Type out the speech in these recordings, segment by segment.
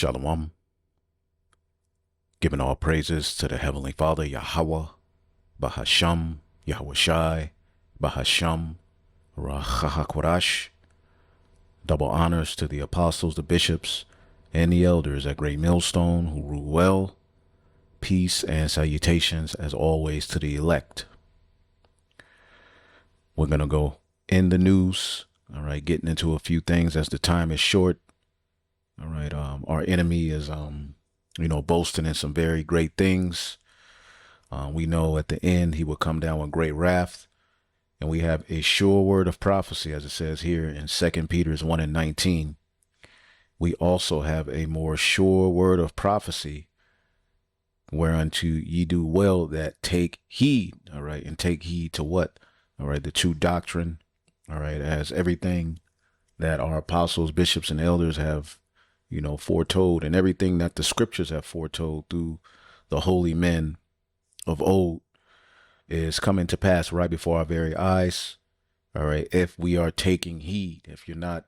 Shalom, giving all praises to the Heavenly Father, Yahweh, Bahasham, Yahweh Shai, Bahasham, Rahahakorash. Double honors to the apostles, the bishops, and the elders at Great Millstone who rule well. Peace and salutations, as always, to the elect. We're going to go in the news, all right, getting into a few things as the time is short. All right, our enemy is, boasting in some very great things. We know at the end he will come down with great wrath. And we have a sure word of prophecy, as it says here in 2 Peter 1:19. We also have a more sure word of prophecy, whereunto ye do well that take heed, all right, and take heed to what? All right, the true doctrine, all right, as everything that our apostles, bishops, and elders have, foretold, and everything that the scriptures have foretold through the holy men of old is coming to pass right before our very eyes. All right, if we are taking heed, if you're not,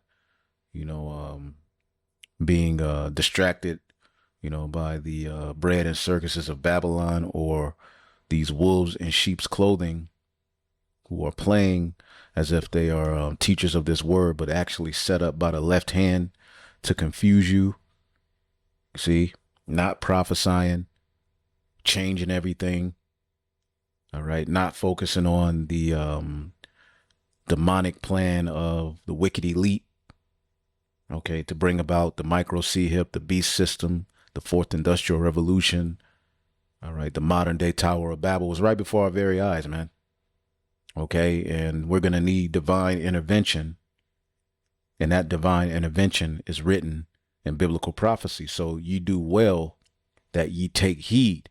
being distracted, by the bread and circuses of Babylon, or these wolves in sheep's clothing who are playing as if they are teachers of this word, but actually set up by the left hand to confuse you. See, not prophesying, changing everything. All right, not focusing on the demonic plan of the wicked elite. Okay, to bring about the micro C-hip, the beast system, the fourth industrial revolution. All right, the modern day Tower of Babel was right before our very eyes, man. Okay, and we're going to need divine intervention. And that divine intervention is written in biblical prophecy. So ye do well that ye take heed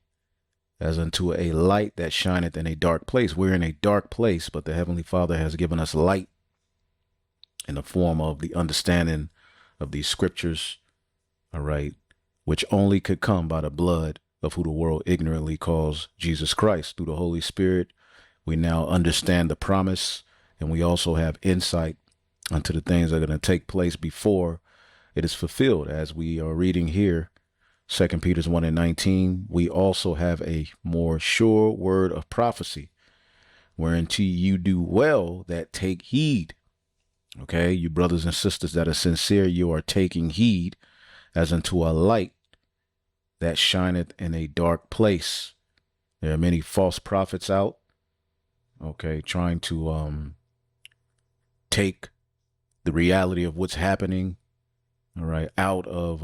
as unto a light that shineth in a dark place. We're in a dark place, but the Heavenly Father has given us light in the form of the understanding of these scriptures, all right, which only could come by the blood of who the world ignorantly calls Jesus Christ. Through the Holy Spirit, we now understand the promise, and we also have insight unto the things that are going to take place before it is fulfilled. As we are reading here, 2 Peter 1:19, we also have a more sure word of prophecy, whereunto you do well that take heed. Okay, you brothers and sisters that are sincere, you are taking heed as unto a light that shineth in a dark place. There are many false prophets out, okay, trying to take the reality of what's happening, all right, out of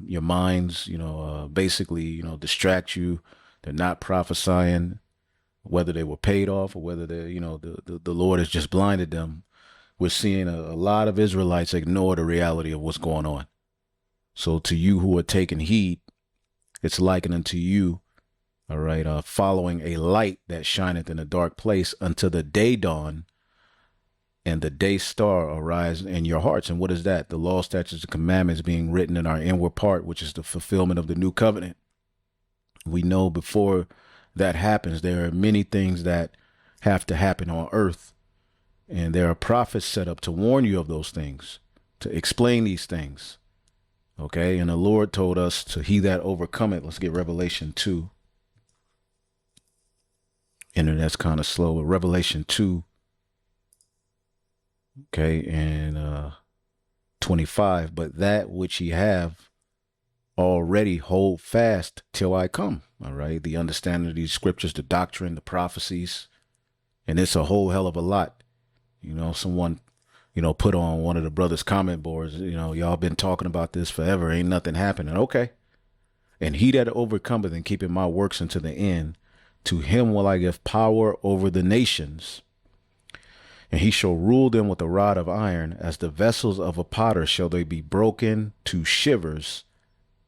your minds, basically, distract you. They're not prophesying, whether they were paid off or whether they, the Lord has just blinded them. We're seeing a lot of Israelites ignore the reality of what's going on. So to you who are taking heed, it's likened unto you, all right, following a light that shineth in a dark place until the day dawn and the day star arise in your hearts. And what is that? The law, statutes, and commandments being written in our inward part, which is the fulfillment of the new covenant. We know before that happens, there are many things that have to happen on earth. And there are prophets set up to warn you of those things, to explain these things. Okay. And the Lord told us to he that overcometh. Let's get Revelation 2. Internet's kind of slow. Revelation 2. Okay, and 25, but that which ye have already hold fast till I come. All right, the understanding of these scriptures, the doctrine, the prophecies, and it's a whole hell of a lot. Someone, put on one of the brothers' comment boards, y'all been talking about this forever. Ain't nothing happening. Okay. And he that overcometh and keepeth my works unto the end, to him will I give power over the nations. And he shall rule them with a rod of iron, as the vessels of a potter shall they be broken to shivers,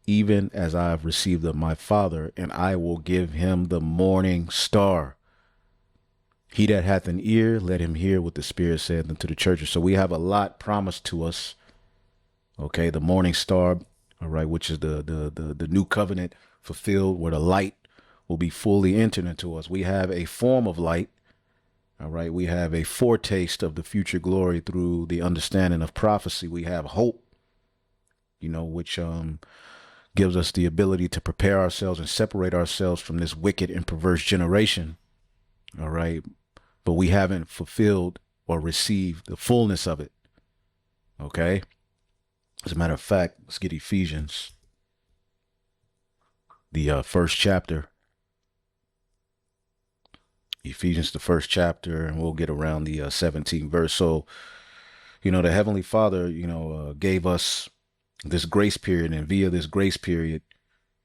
even as I have received of my Father, and I will give him the morning star. He that hath an ear, let him hear what the Spirit saith unto the churches. So we have a lot promised to us. Okay, the morning star, all right, which is the new covenant fulfilled, where the light will be fully entered into us. We have a form of light. All right, we have a foretaste of the future glory through the understanding of prophecy. We have hope, which gives us the ability to prepare ourselves and separate ourselves from this wicked and perverse generation. All right. But we haven't fulfilled or received the fullness of it. Okay. As a matter of fact, let's get Ephesians, the first chapter. Ephesians, the first chapter, and we'll get around the 17th verse. So, the Heavenly Father, gave us this grace period, and via this grace period,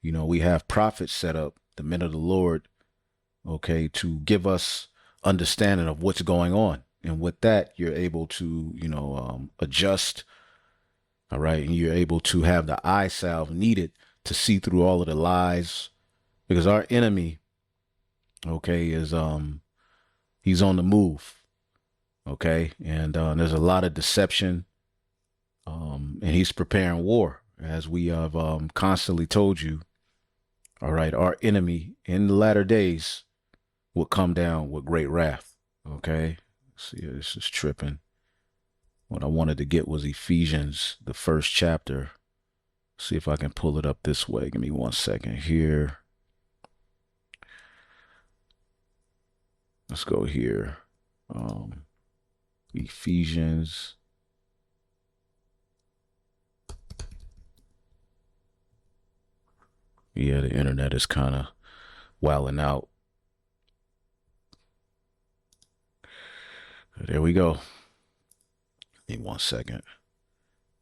we have prophets set up, the men of the Lord, okay, to give us understanding of what's going on. And with that, you're able to, adjust. All right. And you're able to have the eye salve needed to see through all of the lies, because our enemy, okay, is he's on the move. Okay. And there's a lot of deception. And he's preparing war, as we have constantly told you. All right. Our enemy in the latter days will come down with great wrath. Okay. See, this is tripping. What I wanted to get was Ephesians, the first chapter. See if I can pull it up this way. Give me 1 second here. Let's go here. Ephesians. Yeah, the internet is kind of wilding out. There we go. Give me 1 second.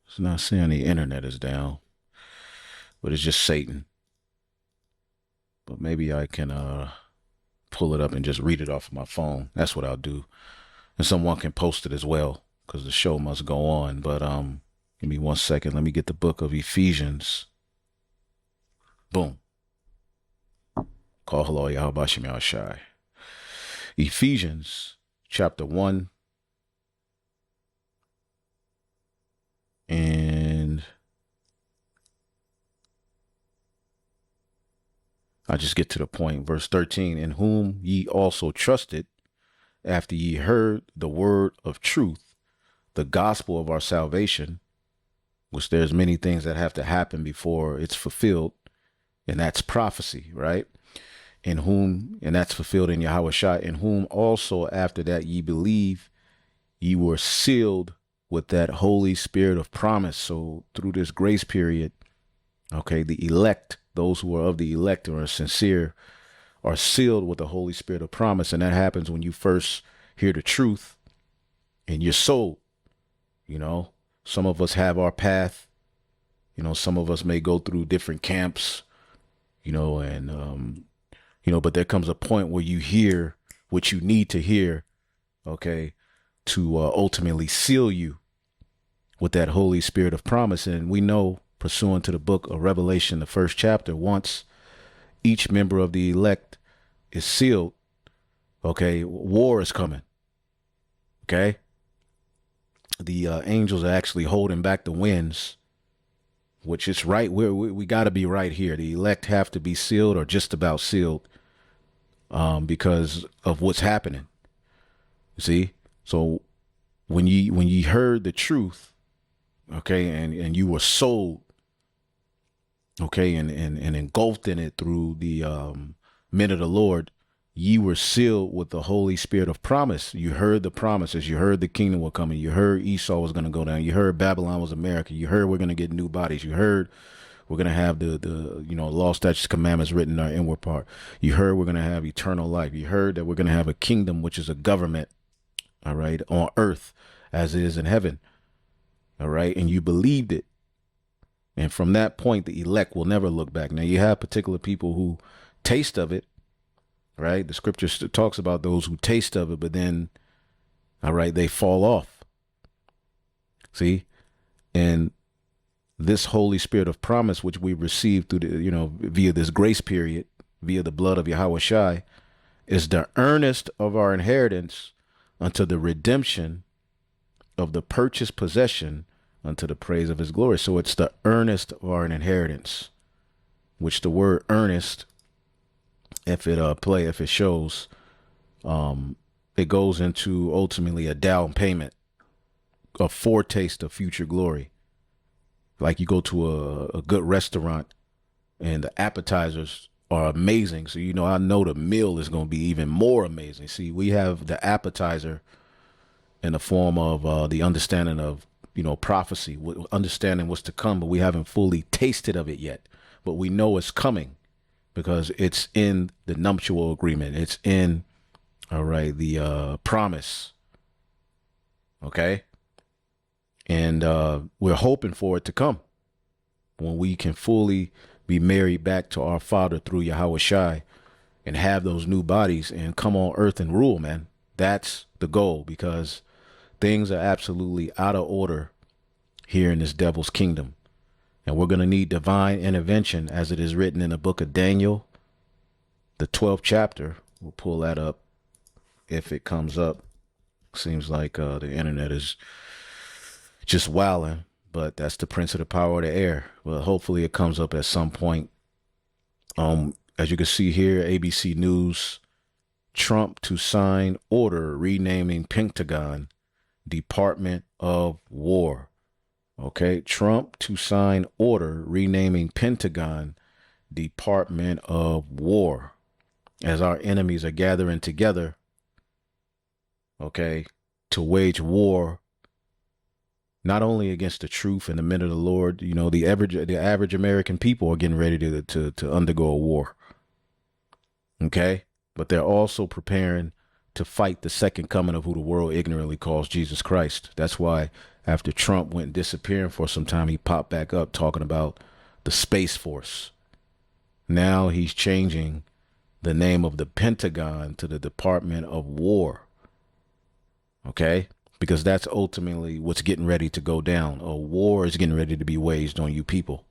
It's not saying the internet is down, but it's just Satan. But maybe I can pull it up and just read it off of my phone. That's what I'll do. And someone can post it as well, because the show must go on. But give me 1 second. Let me get the book of Ephesians. Boom. Call hello, Yahweh Shem Yahushai. Ephesians chapter 1. And I just get to the point. Verse 13, in whom ye also trusted, after ye heard the word of truth, the gospel of our salvation, which there's many things that have to happen before it's fulfilled. And that's prophecy, right? In whom, and that's fulfilled in Yahweh Shai, in whom also after that ye believe, ye were sealed with that Holy Spirit of promise. So through this grace period, okay, the elect, those who are of the elect or are sincere, are sealed with the Holy Spirit of promise. And that happens when you first hear the truth and you're sold. Some of us have our path. Some of us may go through different camps, but there comes a point where you hear what you need to hear, okay, to ultimately seal you with that Holy Spirit of promise. And we know, pursuant to the book of Revelation, the first chapter, once each member of the elect is sealed, okay, war is coming. Okay. The angels are actually holding back the winds, which is right. We got to be right here. The elect have to be sealed or just about sealed because of what's happening. You see? So when you heard the truth, okay, and you were sold, okay, and engulfed in it through the men of the Lord, ye were sealed with the Holy Spirit of promise. You heard the promises. You heard the kingdom was coming. You heard Esau was going to go down. You heard Babylon was America. You heard we're going to get new bodies. You heard we're going to have the law, statutes, commandments written in our inward part. You heard we're going to have eternal life. You heard that we're going to have a kingdom, which is a government, all right, on earth as it is in heaven. All right. And you believed it. And from that point, the elect will never look back. Now, you have particular people who taste of it. Right. The scripture talks about those who taste of it, but then, all right, they fall off. See, and this Holy Spirit of promise, which we received through the, via this grace period, via the blood of Yahweh Shai, is the earnest of our inheritance unto the redemption of the purchased possession unto the praise of his glory. So it's the earnest of our inheritance, which the word earnest, if it shows, it goes into ultimately a down payment, a foretaste of future glory. Like you go to a good restaurant, and the appetizers are amazing. So, I know the meal is going to be even more amazing. See, we have the appetizer in the form of the understanding of, prophecy, understanding what's to come, but we haven't fully tasted of it yet. But we know it's coming because it's in the nuptial agreement. It's in, all right, the promise. Okay. And we're hoping for it to come when we can fully be married back to our Father through Yahweh Shai and have those new bodies and come on earth and rule, man. That's the goal, because things are absolutely out of order here in this devil's kingdom. And we're going to need divine intervention, as it is written in the book of Daniel, the 12th chapter. We'll pull that up if it comes up. Seems like the internet is just wilding, but that's the prince of the power of the air. Well, hopefully it comes up at some point. As you can see here, ABC News, Trump to sign order renaming Pentagon Department of War. Okay, Trump to sign order renaming Pentagon Department of War, as our enemies are gathering together, okay, to wage war not only against the truth and the men of the Lord. The average American people are getting ready to undergo a war. Okay, but they're also preparing to fight the second coming of who the world ignorantly calls Jesus Christ. That's why after Trump went disappearing for some time, he popped back up talking about the Space Force. Now he's changing the name of the Pentagon to the Department of War. Okay? Because that's ultimately what's getting ready to go down. A war is getting ready to be waged on you people.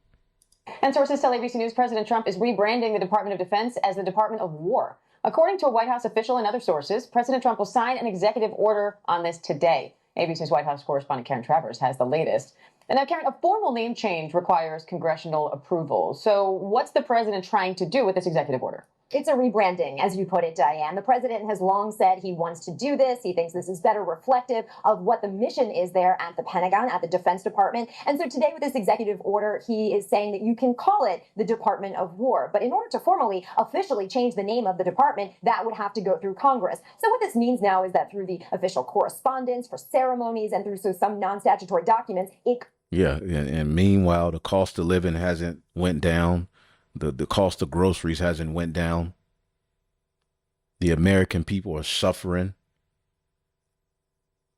And sources tell ABC News President Trump is rebranding the Department of Defense as the Department of War. According to a White House official and other sources, President Trump will sign an executive order on this today. ABC's White House correspondent Karen Travers has the latest. And now, Karen, a formal name change requires congressional approval. So what's the president trying to do with this executive order? It's a rebranding, as you put it, Diane. The president has long said he wants to do this. He thinks this is better reflective of what the mission is there at the Pentagon, at the Defense Department. And so today with this executive order, he is saying that you can call it the Department of War. But in order to formally, officially change the name of the department, that would have to go through Congress. So what this means now is that through the official correspondence, for ceremonies, and through some non-statutory documents, Yeah, and meanwhile, the cost of living hasn't went down. The cost of groceries hasn't went down. The American people are suffering.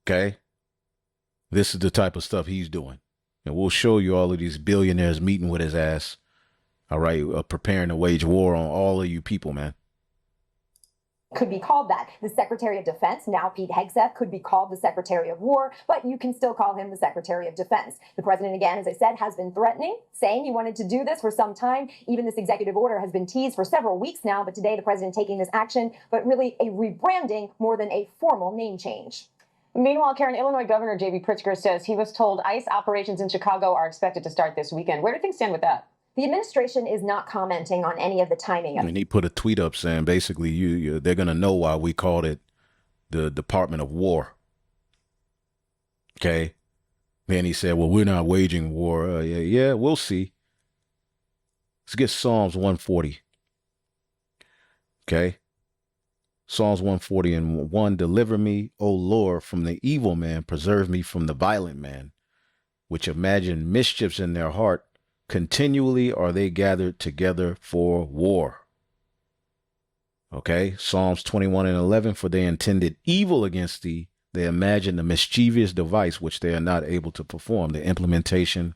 Okay? This is the type of stuff he's doing. And we'll show you all of these billionaires meeting with his ass. All right, preparing to wage war on all of you people, man. Could be called that. The Secretary of Defense, now Pete Hegseth, could be called the Secretary of War, but you can still call him the Secretary of Defense. The president, again, as I said, has been threatening, saying he wanted to do this for some time. Even this executive order has been teased for several weeks now, but today the president taking this action, but really a rebranding more than a formal name change. Meanwhile, Karen, Illinois Governor J.B. Pritzker says he was told ICE operations in Chicago are expected to start this weekend. Where do things stand with that? The administration is not commenting on any of the timing. And he put a tweet up saying basically they're going to know why we called it the Department of War. Okay. Then he said, well, we're not waging war. Yeah, we'll see. Let's get Psalms 140. Okay. Psalms 140:1. Deliver me, O Lord, from the evil man. Preserve me from the violent man, which imagine mischiefs in their heart. Continually are they gathered together for war. Okay. Psalms 21:11. For they intended evil against thee. They imagine the mischievous device which they are not able to perform, the implementation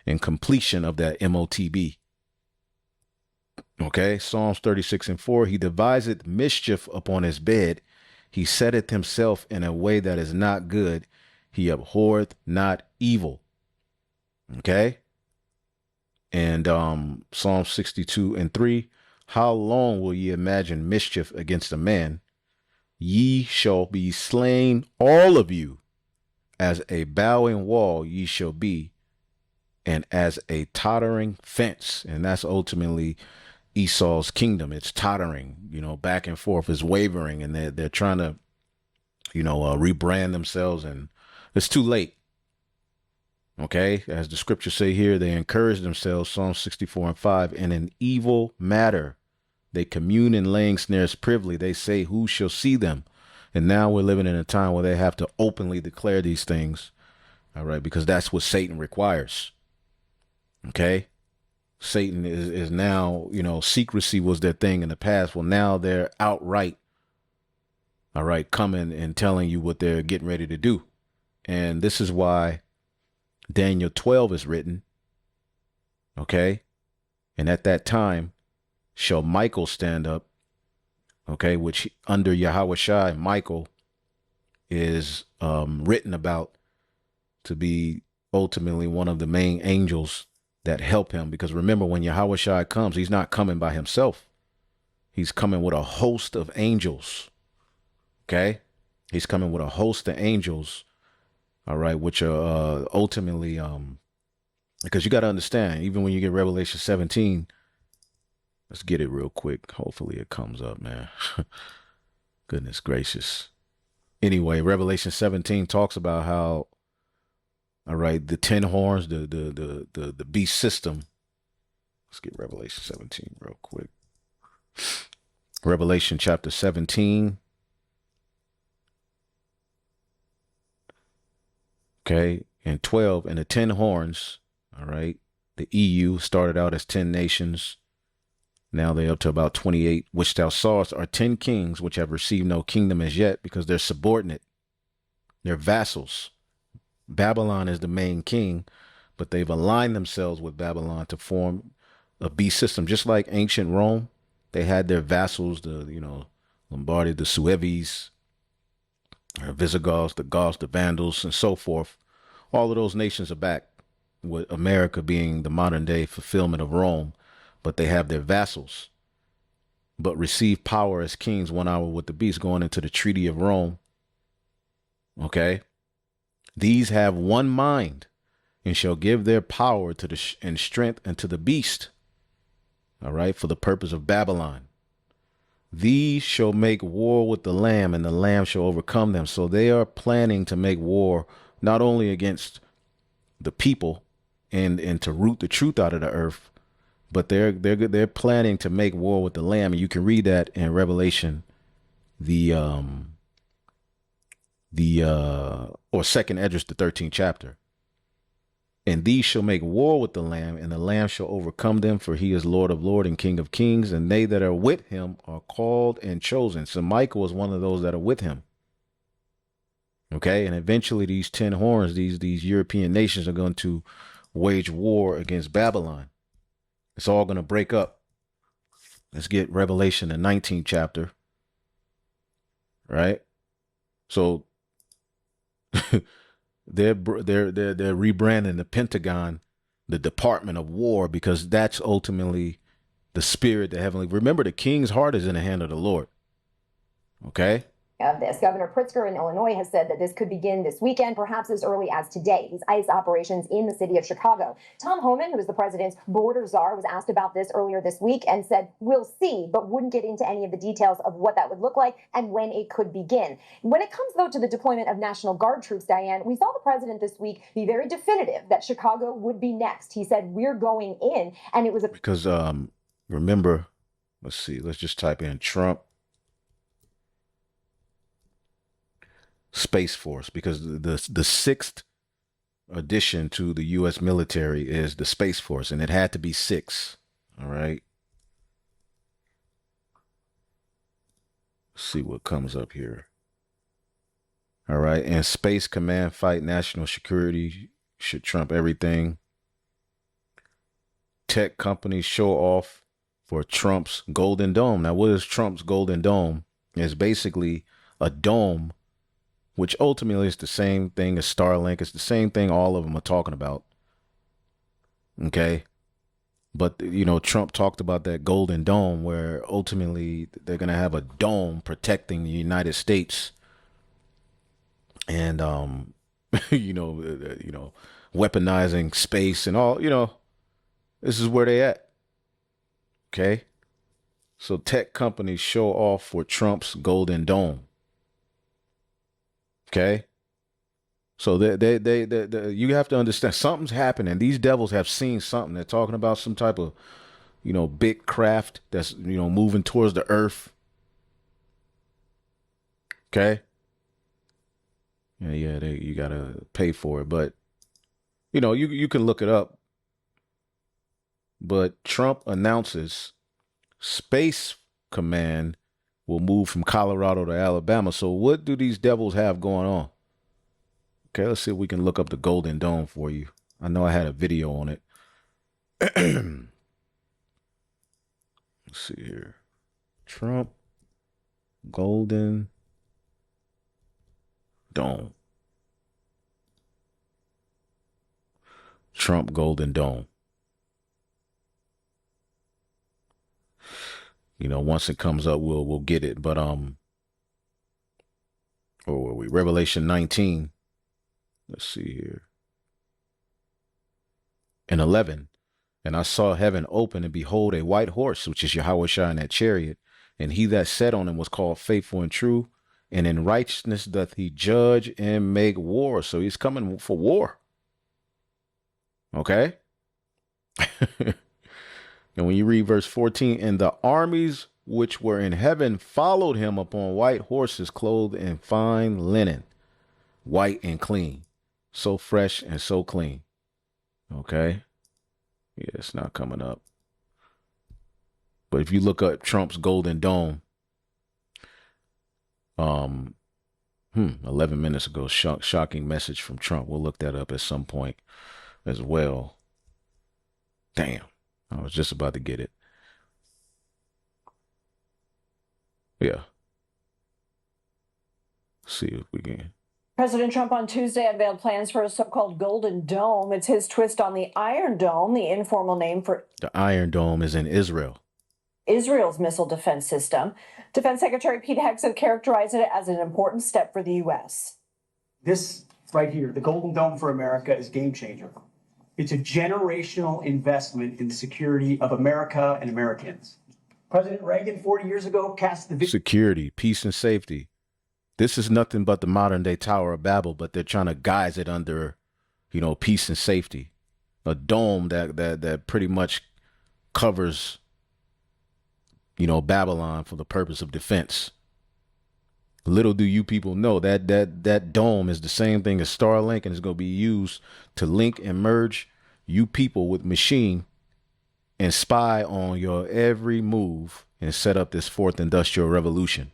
and completion of that MOTB. Okay. Psalms 36:4. He deviseth mischief upon his bed. He setteth himself in a way that is not good. He abhorreth not evil. Okay. And Psalm 62:3. How long will ye imagine mischief against a man? Ye shall be slain, all of you. As a bowing wall ye shall be, and as a tottering fence. And that's ultimately Esau's kingdom. It's tottering, back and forth. It's wavering, and they're trying to, rebrand themselves, and it's too late. Okay, as the scriptures say here, they encourage themselves, Psalm 64:5, in an evil matter. They commune in laying snares privily. They say, who shall see them? And now we're living in a time where they have to openly declare these things. All right, because that's what Satan requires. Okay. Satan is now, secrecy was their thing in the past. Well, now they're outright, all right, coming and telling you what they're getting ready to do. And this is why Daniel 12 is written. Okay. And at that time shall Michael stand up. Okay. Which under Yahweh Shai, Michael is written about to be ultimately one of the main angels that help him. Because remember, when Yahweh Shai comes, he's not coming by himself. He's coming with a host of angels. Okay. He's coming with a host of angels. All right. Which are ultimately, because you got to understand, even when you get Revelation 17, let's get it real quick. Hopefully it comes up, man. Goodness gracious. Anyway, Revelation 17 talks about how, all right, the 10 horns, the beast system. Let's get Revelation 17 real quick. Revelation chapter 17. Okay, and 12, and the 10 horns, all right, the EU started out as 10 nations. Now they're up to about 28, which thou sawest are 10 kings, which have received no kingdom as yet, because they're subordinate. They're vassals. Babylon is the main king, but they've aligned themselves with Babylon to form a beast system, just like ancient Rome. They had their vassals, the Lombardi, the Sueves, Visigoths, the Goths, the Vandals, and so forth. All of those nations are back, with America being the modern day fulfillment of Rome, but they have their vassals, but receive power as kings 1 hour with the beast, going into the Treaty of Rome. Okay. These have one mind and shall give their power to and strength unto the beast. All right. For the purpose of Babylon. These shall make war with the Lamb, and the Lamb shall overcome them. So they are planning to make war not only against the people and to root the truth out of the earth, but they're planning to make war with the Lamb. And you can read that in Revelation, or second Esdras, the 13th chapter. And these shall make war with the Lamb, and the Lamb shall overcome them, for he is Lord of lords and King of kings, and they that are with him are called and chosen. So Michael is one of those that are with him. Okay, and eventually these 10 horns, these European nations are going to wage war against Babylon. It's all going to break up. Let's get Revelation, the 19th chapter. Right? So they're rebranding the Pentagon the Department of War, because that's ultimately the spirit, the heavenly. Remember, the king's heart is in the hand of the Lord. Okay. Of this. Governor Pritzker in Illinois has said that this could begin this weekend, perhaps as early as today, these ICE operations in the city of Chicago. Tom Homan, who is the president's border czar, was asked about this earlier this week and said, we'll see, but wouldn't get into any of the details of what that would look like and when it could begin. When it comes, though, to the deployment of National Guard troops, Diane, we saw the president this week be very definitive that Chicago would be next. He said, we're going in, and it was a... Because, remember, let's see, let's just type in Trump Space Force, because the sixth addition to the U.S. military is the Space Force, and it had to be 6. All right. Let's see what comes up here. All right. And Space Command fight national security should trump everything. Tech companies show off for Trump's Golden Dome. Now, what is Trump's Golden Dome? It's basically a dome, which ultimately is the same thing as Starlink. It's the same thing all of them are talking about. Okay. But, Trump talked about that Golden Dome, where ultimately they're going to have a dome protecting the United States. And, weaponizing space and all, this is where they at. Okay. So tech companies show off for Trump's Golden Dome. Okay. So you have to understand something's happening. These devils have seen something. They're talking about some type of, big craft that's, moving towards the earth. Okay. Yeah, you gotta pay for it, but you can look it up. But Trump announces Space Command will move from Colorado to Alabama. So what do these devils have going on? Okay, let's see if we can look up the Golden Dome for you. I know I had a video on it. Let's see here. Trump Golden Dome. Trump Golden Dome. Once it comes up, we'll get it. But where were we? Revelation 19. Let's see here. And 11. And I saw heaven open, and behold, a white horse, which is Yahweh Shai in that chariot. And he that sat on him was called Faithful and True. And in righteousness doth he judge and make war. So he's coming for war. Okay? And when you read verse 14, and the armies which were in heaven followed him upon white horses, clothed in fine linen, white and clean, so fresh and so clean. Okay? Yeah, it's not coming up. But if you look up Trump's Golden Dome, 11 minutes ago, shocking message from Trump. We'll look that up at some point as well. Damn. I was just about to get it. Yeah. See if we can. President Trump on Tuesday unveiled plans for a so-called Golden Dome. It's his twist on the Iron Dome, the informal name for The Iron Dome is in Israel. Israel's missile defense system. Defense Secretary Pete Hegseth characterized it as an important step for the U.S. This right here, the Golden Dome for America, is game changer. It's a generational investment in the security of America and Americans. President Reagan 40 years ago cast the vision. Security, peace, and safety. This is nothing but the modern day Tower of Babel, but they're trying to guise it under, peace and safety. A dome that pretty much covers, Babylon for the purpose of defense. Little do you people know that dome is the same thing as Starlink, and is going to be used to link and merge you people with machine and spy on your every move and set up this fourth industrial revolution.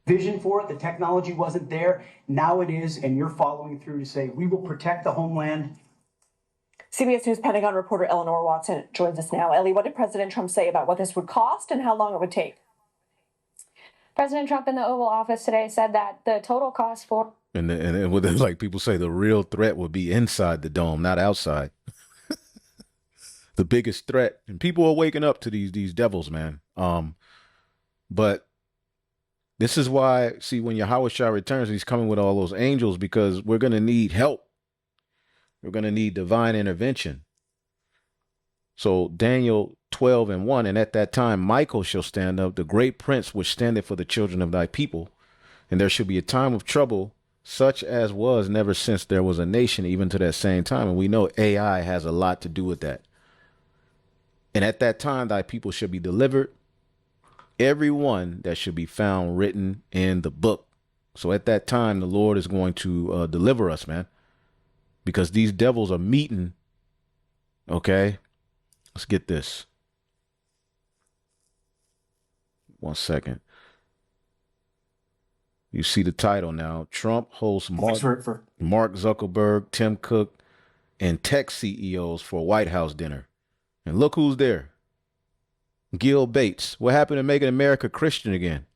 Vision for it, the technology wasn't there. Now it is, and you're following through to say we will protect the homeland. CBS News Pentagon reporter Eleanor Watson joins us now. Ellie, what did President Trump say about what this would cost and how long it would take? President Trump in the Oval Office today said that the total cost for And like people say, the real threat would be inside the dome, not outside. The biggest threat, and people are waking up to these devils, man. But this is why, see, when Yahweh Shai returns, he's coming with all those angels, because we're going to need help. We're going to need divine intervention. So Daniel 12:1, and at that time Michael shall stand up, the great prince which standeth for the children of thy people, and there shall be a time of trouble, such as was never since there was a nation, even to that same time. And we know AI has a lot to do with that. And at that time thy people shall be delivered, every one that should be found written in the book. So at that time, the Lord is going to deliver us, man, because these devils are meeting. Okay, let's get this. 1 second. You see the title now. Trump hosts Mark Zuckerberg, Tim Cook, and tech CEOs for a White House dinner. And look who's there. Gil Bates. What happened to making America Christian again?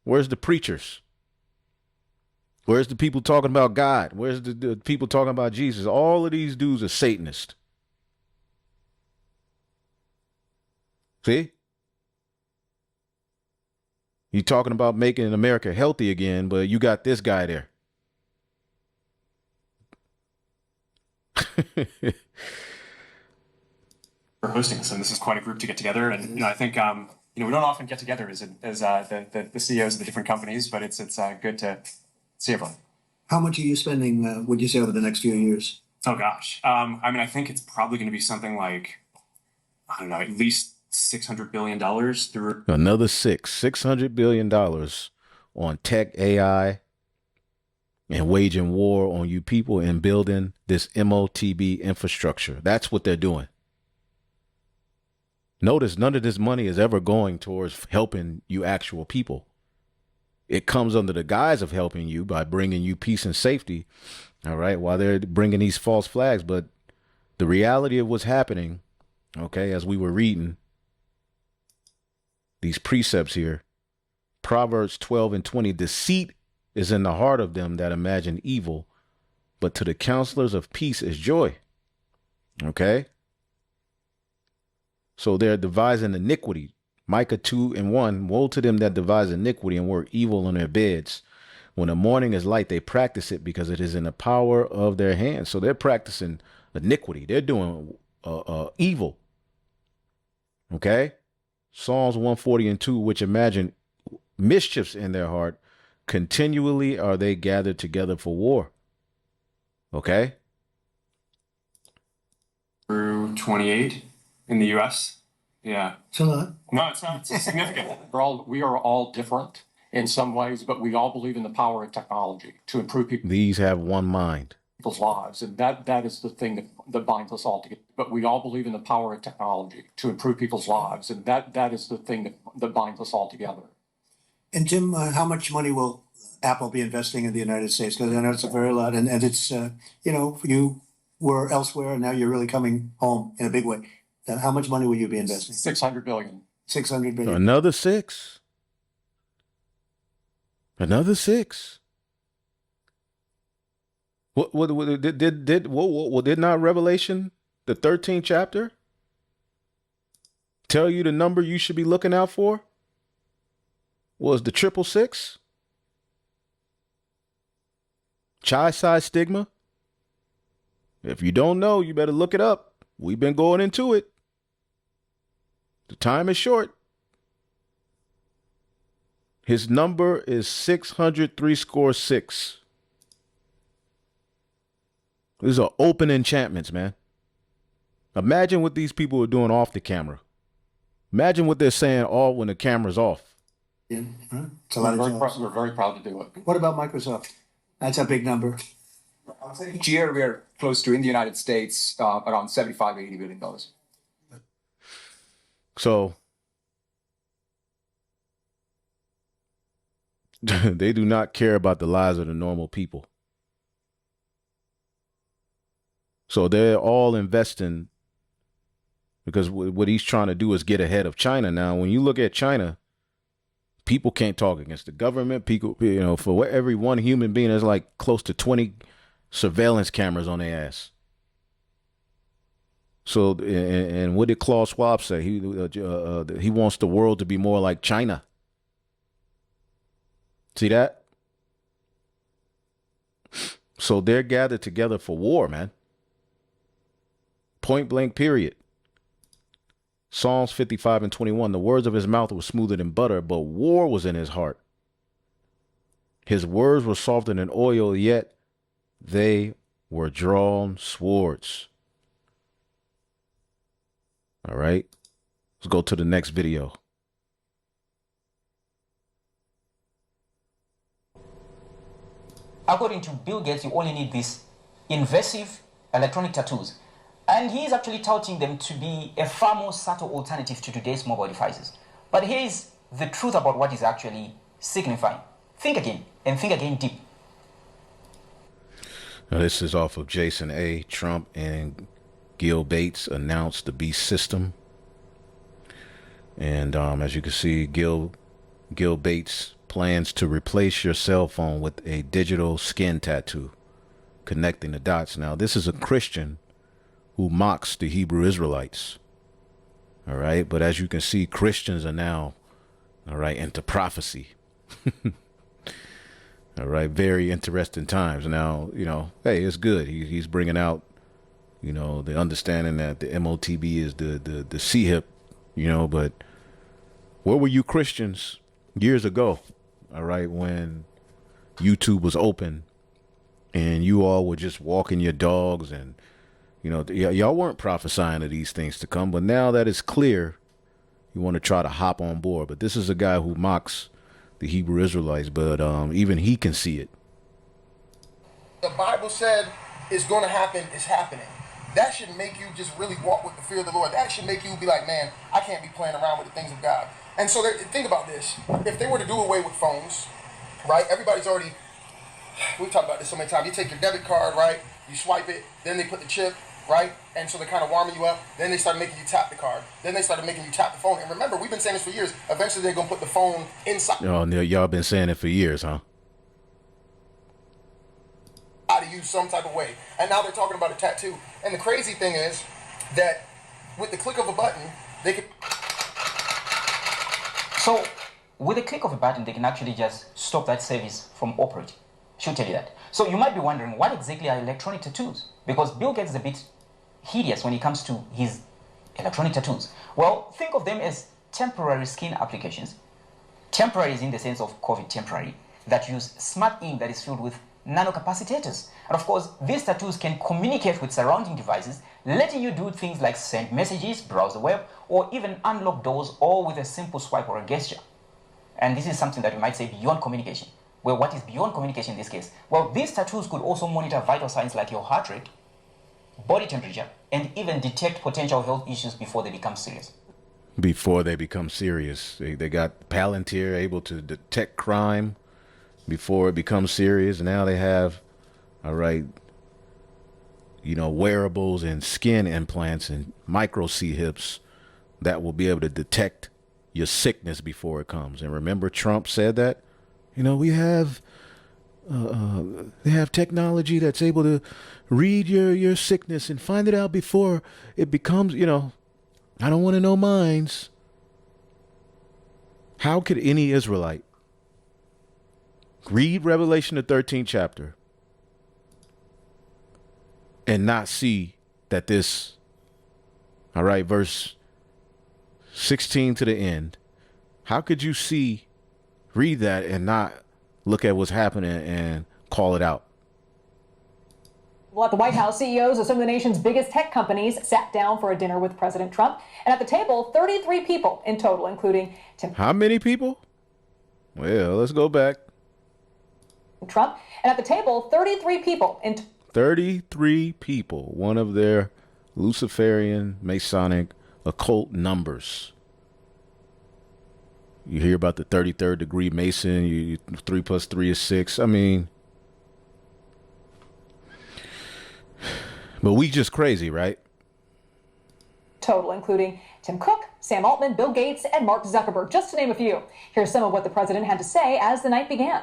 Where's the preachers? Where's the people talking about God? Where's the people talking about Jesus? All of these dudes are Satanists. See? You talking about making America healthy again, but you got this guy there. For hosting us, and this is quite a group to get together. And I think we don't often get together as the CEOs of the different companies, but it's good to see everyone. How much are you spending, would you say, over the next few years? Oh gosh. I mean, I think it's probably going to be something like, I don't know, at least $600 billion through. Another $600 billion on tech, AI, and waging war on you people and building this MOTB infrastructure. That's what they're doing. Notice none of this money is ever going towards helping you actual people. It comes under the guise of helping you by bringing you peace and safety, all right, while they're bringing these false flags. But the reality of what's happening, okay, as we were reading these precepts here, Proverbs 12:20, deceit is in the heart of them that imagine evil, but to the counselors of peace is joy. Okay? So they're devising iniquity. Micah 2:1, woe to them that devise iniquity and work evil on their beds. When the morning is light, they practice it because it is in the power of their hands. So they're practicing iniquity. They're doing evil. Okay? Psalms 140:2, which imagine mischiefs in their heart, continually are they gathered together for war. Okay? Through 28 in the US. Yeah. It's a lot. No, it's not. It's significant. We are all different in some ways, but we all believe in the power of technology to improve These have one mind. people's lives, and that is the thing that binds us all together. But we all believe in the power of technology to improve people's lives, and that is the thing that binds us all together. And Tim, how much money will Apple be investing in the United States? Because I know it's a very lot, and it's, you were elsewhere, and now you're really coming home in a big way. How much money will you be investing? $600 billion. 600 billion. Another six. Another six. What did not Revelation, the 13th chapter, tell you the number you should be looking out for? Was the 666? Chi-side stigma? If you don't know, you better look it up. We've been going into it. The time is short. His number is 636. These are open enchantments, man. Imagine what these people are doing off the camera. Imagine what they're saying all when the camera's off. Yeah, huh? It's a lot of jobs. We're very proud to do it. What about Microsoft? That's a big number. Each year, we are close to, in the United States, around $75, $80 billion. So they do not care about the lives of the normal people. So they're all investing because what he's trying to do is get ahead of China. Now, when you look at China, people can't talk against the government. People, for every one human being, there's like close to 20 surveillance cameras on their ass. So, and what did Klaus Schwab say? He wants the world to be more like China. See that? So they're gathered together for war, man. Point blank, period. Psalms 55:21. The words of his mouth were smoother than butter, but war was in his heart. His words were softer than oil, yet they were drawn swords. All right. Let's go to the next video. According to Bill Gates, you only need these invasive electronic tattoos. And he is actually touting them to be a far more subtle alternative to today's mobile devices. But here's the truth about what is actually signifying. Think again, and think again deep. Now, this is off of Jason A. Trump and Gil Bates announced the Beast system. And as you can see, Gil Bates plans to replace your cell phone with a digital skin tattoo, connecting the dots. Now, this is a Christian who mocks the Hebrew Israelites. All right. But as you can see, Christians are now, all right, into prophecy. All right. Very interesting times. Now, hey, it's good. He's bringing out, the understanding that the MOTB is the C-hip, but where were you Christians years ago? All right. When YouTube was open and you all were just walking your dogs, and y'all weren't prophesying of these things to come, but now that it's clear, you want to try to hop on board. But this is a guy who mocks the Hebrew Israelites, but even he can see it. The Bible said it's going to happen, it's happening. That should make you just really walk with the fear of the Lord. That should make you be like, man, I can't be playing around with the things of God. And so think about this. If they were to do away with phones, right? Everybody's already, we've talked about this so many times. You take your debit card, right? You swipe it, then they put the chip, right? And so they're kind of warming you up. Then they started making you tap the card. Then they started making you tap the phone. And remember, we've been saying this for years. Eventually, they're going to put the phone inside. Oh, y'all been saying it for years, huh? To use some type of way. And now they're talking about a tattoo. And the crazy thing is that with the click of a button, they can... So, with the click of a button, they can actually just stop that service from operating. Should tell you that. So you might be wondering, what exactly are electronic tattoos? Because Bill Gates is a bit hideous when it comes to his electronic tattoos. Well, think of them as temporary skin applications. Temporary is in the sense of COVID temporary, that use smart ink that is filled with nanocapacitors. And of course, these tattoos can communicate with surrounding devices, letting you do things like send messages, browse the web, or even unlock doors, all with a simple swipe or a gesture. And this is something that we might say beyond communication. Well, what is beyond communication in this case? Well, these tattoos could also monitor vital signs like your heart rate, body temperature, and even detect potential health issues before they become serious. Before they become serious. They got Palantir able to detect crime before it becomes serious. Now they have, all right, wearables and skin implants and micro C-hips that will be able to detect your sickness before it comes. And remember, Trump said that, we have, they have technology that's able to read your sickness and find it out before it becomes, I don't want to know minds. How could any Israelite read Revelation, the 13th chapter, and not see that this, all right, verse 16 to the end, how could you read that and not look at what's happening and call it out? Well, at the White House, CEOs of some of the nation's biggest tech companies sat down for a dinner with President Trump. And at the table, 33 people in total, including Tim. How many people? Well, let's go back. Trump. And at the table, 33 people. 33 people. One of their Luciferian, Masonic, occult numbers. You hear about the 33rd degree Mason, 3 plus 3 is 6. I mean, but we just crazy, right? Total, including Tim Cook, Sam Altman, Bill Gates, and Mark Zuckerberg, just to name a few. Here's some of what the president had to say as the night began.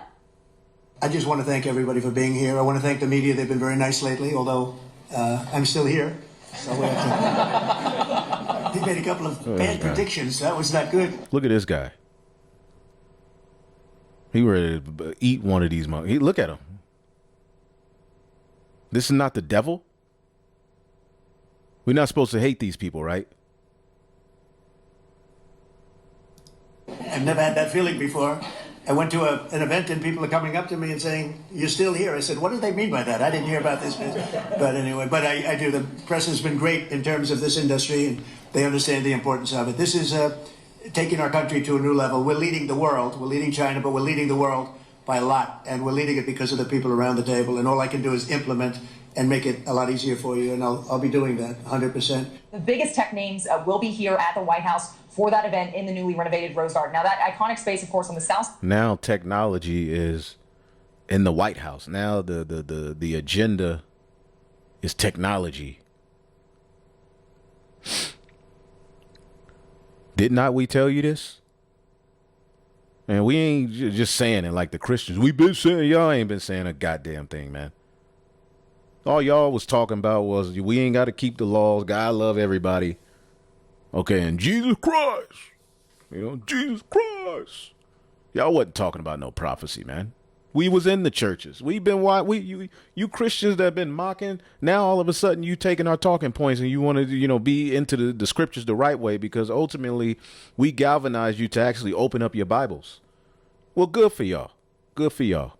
I just want to thank everybody for being here. I want to thank the media. They've been very nice lately, although I'm still here. So we have to... He made a couple of bad predictions. That was not good. Look at this guy. He ready to eat one of these monkeys. Look at him. This is not the devil. We're not supposed to hate these people, right? I've never had that feeling before. I went to an event and people are coming up to me and saying, "You're still here." I said, "What do they mean by that? I didn't hear about this." But anyway, I do. The press has been great in terms of this industry, and they understand the importance of it. This is taking our country to a new level. We're leading the world. We're leading China, but we're leading the world by a lot. And we're leading it because of the people around the table. And all I can do is implement and make it a lot easier for you. And I'll be doing that 100%. The biggest tech names will be here at the White House for that event in the newly renovated Rose Garden. Now, that iconic space, of course, on the south. Now technology is in the White House. Now the agenda is technology. Did not we tell you this? And we ain't just saying it like the Christians. We've been saying, y'all ain't been saying a goddamn thing, man. All y'all was talking about was we ain't got to keep the laws. God love everybody. Okay, and Jesus Christ. Jesus Christ. Y'all wasn't talking about no prophecy, man. We was in the churches. We've been you Christians that have been mocking. Now all of a sudden you taking our talking points and you want to be into the scriptures the right way, because ultimately we galvanized you to actually open up your Bibles. Well, good for y'all. Good for y'all.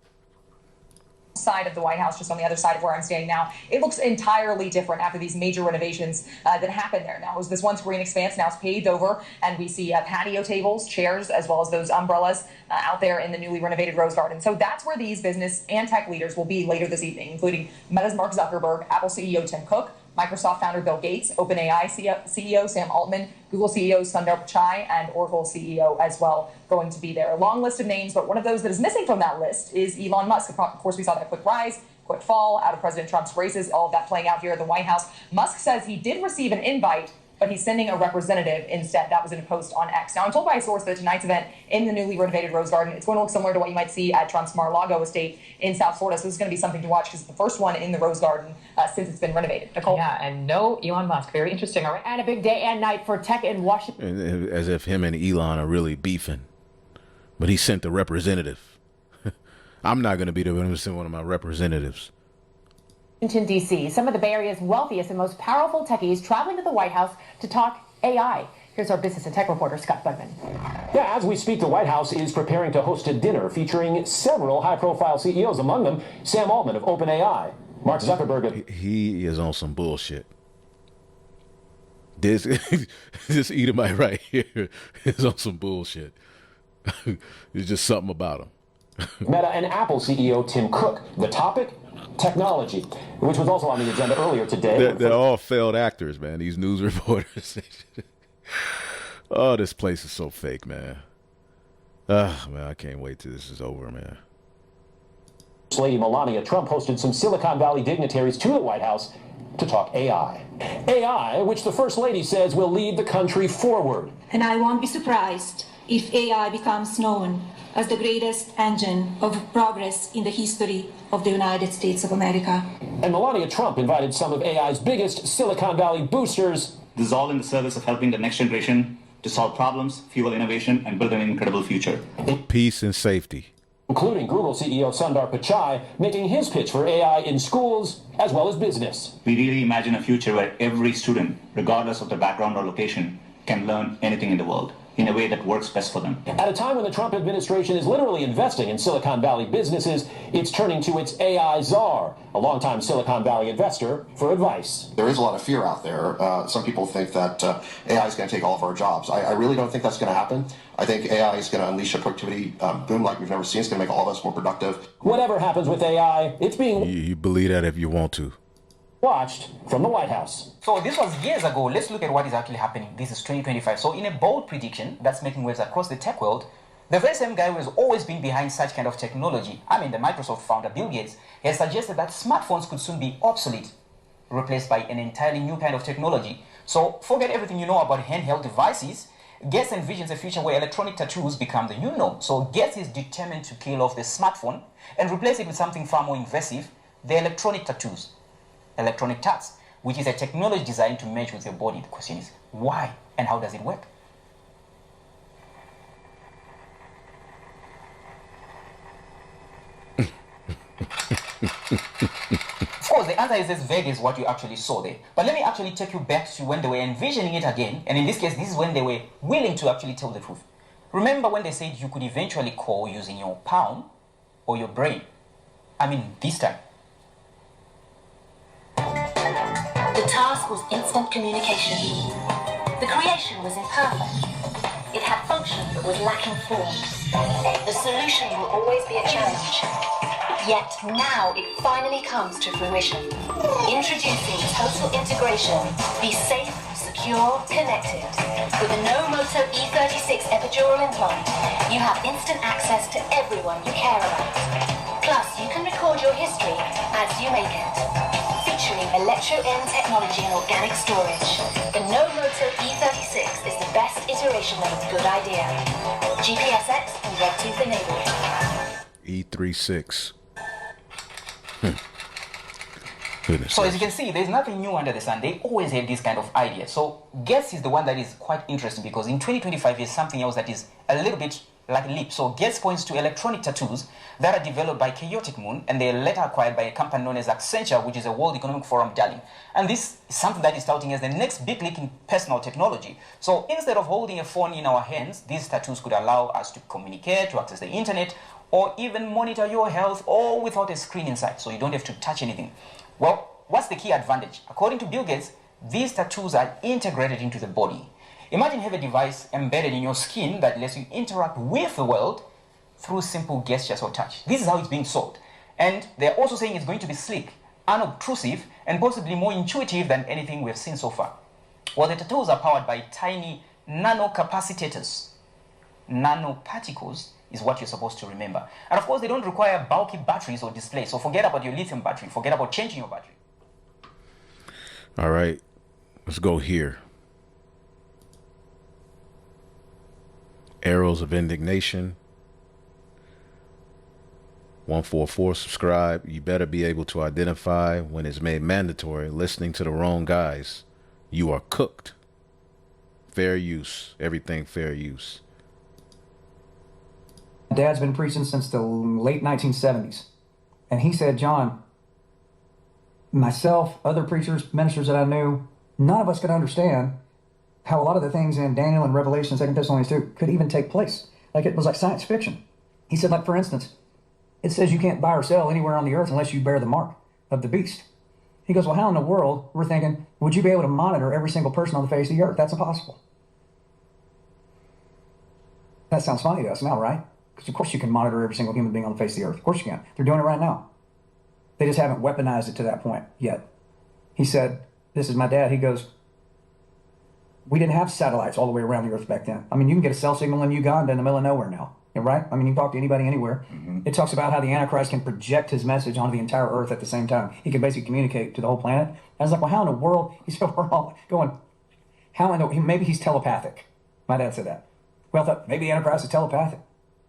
side of the White House, just on the other side of where I'm standing now, it looks entirely different after these major renovations that happened there. Now, it was this one screen expanse, now it's paved over, and we see patio tables, chairs, as well as those umbrellas out there in the newly renovated Rose Garden. So that's where these business and tech leaders will be later this evening, including Meta's Mark Zuckerberg, Apple CEO Tim Cook, Microsoft founder Bill Gates, OpenAI CEO Sam Altman, Google CEO Sundar Pichai, and Oracle CEO as well going to be there. A long list of names, but one of those that is missing from that list is Elon Musk. Of course, we saw that quick rise, quick fall out of President Trump's races, all of that playing out here at the White House. Musk says he did receive an invite, but he's sending a representative instead. That was in a post on X. Now, I'm told by a source that tonight's event in the newly renovated Rose Garden, it's going to look similar to what you might see at Trump's Mar-a-Lago estate in South Florida. So this is going to be something to watch because it's the first one in the Rose Garden since it's been renovated. Nicole? Yeah, and no Elon Musk. Very interesting. All right. And a big day and night for tech in Washington. As if him and Elon are really beefing. But he sent the representative. I'm not going to be the one to send one of my representatives. Washington, D.C. Some of the Bay Area's wealthiest and most powerful techies traveling to the White House to talk AI. Here's our business and tech reporter, Scott Budman. Yeah, as we speak, the White House is preparing to host a dinner featuring several high-profile CEOs, among them Sam Altman of OpenAI, Mark Zuckerberg. He is on some bullshit. This Edomite right here is on some bullshit. There's just something about him. Meta and Apple CEO Tim Cook. The topic? Technology, which was also on the agenda earlier today. They're all failed actors, man, these news reporters. Oh, this place is so fake, man. Man, I can't wait till this is over, man. Lady Melania Trump hosted some Silicon Valley dignitaries to the White House to talk AI. AI, which the First Lady says will lead the country forward. And I won't be surprised if AI becomes known as the greatest engine of progress in the history of the United States of America. And Melania Trump invited some of AI's biggest Silicon Valley boosters. This is all in the service of helping the next generation to solve problems, fuel innovation, and build an incredible future. Peace and safety. Including Google CEO Sundar Pichai making his pitch for AI in schools as well as business. We really imagine a future where every student, regardless of their background or location, can learn anything in the world in a way that works best for them. At a time when the Trump administration is literally investing in Silicon Valley businesses, it's turning to its AI czar, a longtime Silicon Valley investor, for advice. There is a lot of fear out there. Some people think that AI is going to take all of our jobs. I really don't think that's going to happen. I think AI is going to unleash a productivity boom like we've never seen. It's going to make all of us more productive. Whatever happens with AI, it's being... You believe that if you want to. Watched from the White House. So this was years ago. Let's look at what is actually happening. This is 2025. So in a bold prediction that's making waves across the tech world, the very same guy who has always been behind such kind of technology, the Microsoft founder Bill Gates, has suggested that smartphones could soon be obsolete, replaced by an entirely new kind of technology. So forget everything you know about handheld devices. Gates envisions a future where electronic tattoos become the new norm. So Gates is determined to kill off the smartphone and replace it with something far more invasive, the electronic tattoos. Electronic tats, which is a technology designed to match with your body. The question is, why and how does it work? Of course, the answer is as vague as what you actually saw there. But let me actually take you back to when they were envisioning it again. And in this case, this is when they were willing to actually tell the truth. Remember when they said you could eventually call using your palm or your brain? This time. The task was instant communication. The creation was imperfect. It had function but was lacking form. The solution will always be a challenge. Yet now it finally comes to fruition. Introducing total integration. Be safe, secure, connected. With a no-motor E36 epidural implant, you have instant access to everyone you care about. Plus, you can record your history as you make it. Featuring electro-N technology and organic storage. The no-motor E36 is the best iteration of a good idea. GPS-X and Red-Tooth enabled. E36. So as you can see, there's nothing new under the sun. They always have this kind of idea. So Gates is the one that is quite interesting because in 2025 there's something else that is a little bit like a leap. So Gates points to electronic tattoos that are developed by Chaotic Moon and they are later acquired by a company known as Accenture, which is a World Economic Forum darling. And this is something that is touting as the next big leap in personal technology. So instead of holding a phone in our hands, these tattoos could allow us to communicate, to access the internet, or even monitor your health, all without a screen inside, so you don't have to touch anything. Well, what's the key advantage? According to Bill Gates, these tattoos are integrated into the body. Imagine having a device embedded in your skin that lets you interact with the world through simple gestures or touch. This is how it's being sold. And they're also saying it's going to be sleek, unobtrusive, and possibly more intuitive than anything we've seen so far. Well, the tattoos are powered by tiny nanocapacitors. Nanoparticles is what you're supposed to remember. And of course, they don't require bulky batteries or displays. So forget about your lithium battery. Forget about changing your battery. All right, let's go here. Arrows of indignation. 144, subscribe. You better be able to identify when it's made mandatory listening to the wrong guys. You are cooked. Fair use. Everything fair use. Dad's been preaching since the late 1970s. And he said, John, myself, other preachers, ministers that I knew, none of us could understand how a lot of the things in Daniel and Revelation, 2 Thessalonians 2, could even take place. Like it was like science fiction. He said, like, for instance, it says you can't buy or sell anywhere on the earth unless you bear the mark of the beast. He goes, well, how in the world, we're thinking, would you be able to monitor every single person on the face of the earth? That's impossible. That sounds funny to us now, right? Because of course you can monitor every single human being on the face of the earth. Of course you can. They're doing it right now. They just haven't weaponized it to that point yet. He said, this is my dad. He goes, we didn't have satellites all the way around the earth back then. I mean, you can get a cell signal in Uganda in the middle of nowhere now, right? I mean, you can talk to anybody anywhere. It talks about how the Antichrist can project his message onto the entire earth at the same time. He can basically communicate to the whole planet. And I was like, well, how in the world? He said, we're all going, how in the, maybe he's telepathic. My dad said that. Well, I thought maybe the Antichrist is telepathic.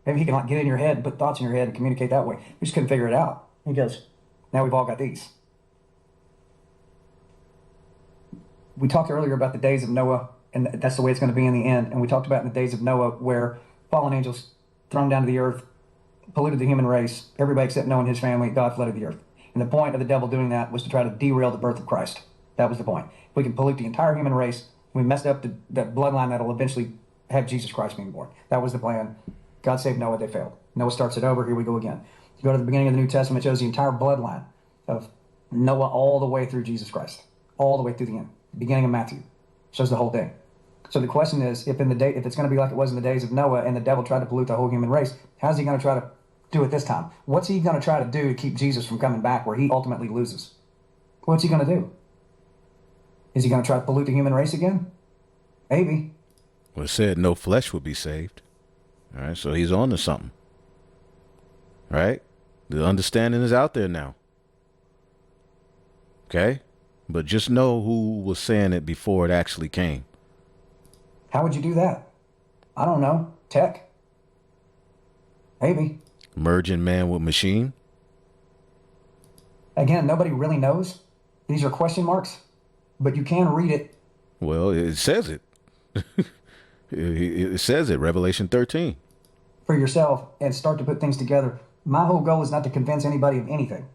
Maybe he can like get in your head and put thoughts in your head and communicate that way. We just couldn't figure it out. He goes, now we've all got these. We talked earlier about the days of Noah, and that's the way it's going to be in the end. And we talked about in the days of Noah where fallen angels thrown down to the earth, polluted the human race, everybody except Noah and his family, God flooded the earth. And the point of the devil doing that was to try to derail the birth of Christ. That was the point. If we can pollute the entire human race, we messed up the bloodline that'll eventually have Jesus Christ being born. That was the plan. God saved Noah, they failed. Noah starts it over, here we go again. You go to the beginning of the New Testament, it shows the entire bloodline of Noah all the way through Jesus Christ, all the way through the end. The beginning of Matthew shows the whole thing. So the question is, if it's going to be like it was in the days of Noah and the devil tried to pollute the whole human race, how's he going to try to do it this time? What's he going to try to do to keep Jesus from coming back where he ultimately loses? What's he going to do? Is he going to try to pollute the human race again? Maybe. Well, it said no flesh would be saved. All right, so he's on to something. Right? The understanding is out there now. Okay? But just know who was saying it before it actually came. How would you do that? I don't know. Tech? Maybe. Merging man with machine? Again, nobody really knows. These are question marks, but you can read it. Well, it says it. It says it, Revelation 13. For yourself and start to put things together. My whole goal is not to convince anybody of anything.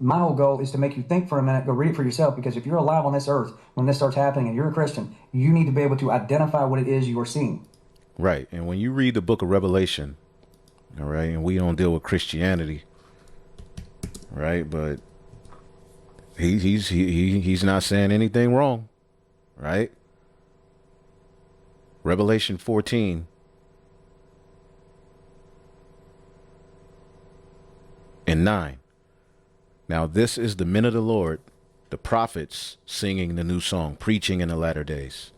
My whole goal is to make you think for a minute, go read it for yourself, because if you're alive on this earth when this starts happening and you're a Christian, you need to be able to identify what it is you are seeing. Right. And when you read the book of Revelation, all right, and we don't deal with Christianity, right, but he's not saying anything wrong, right? Revelation 14 and 9. Now this is the men of the Lord, the prophets singing the new song, preaching in the latter days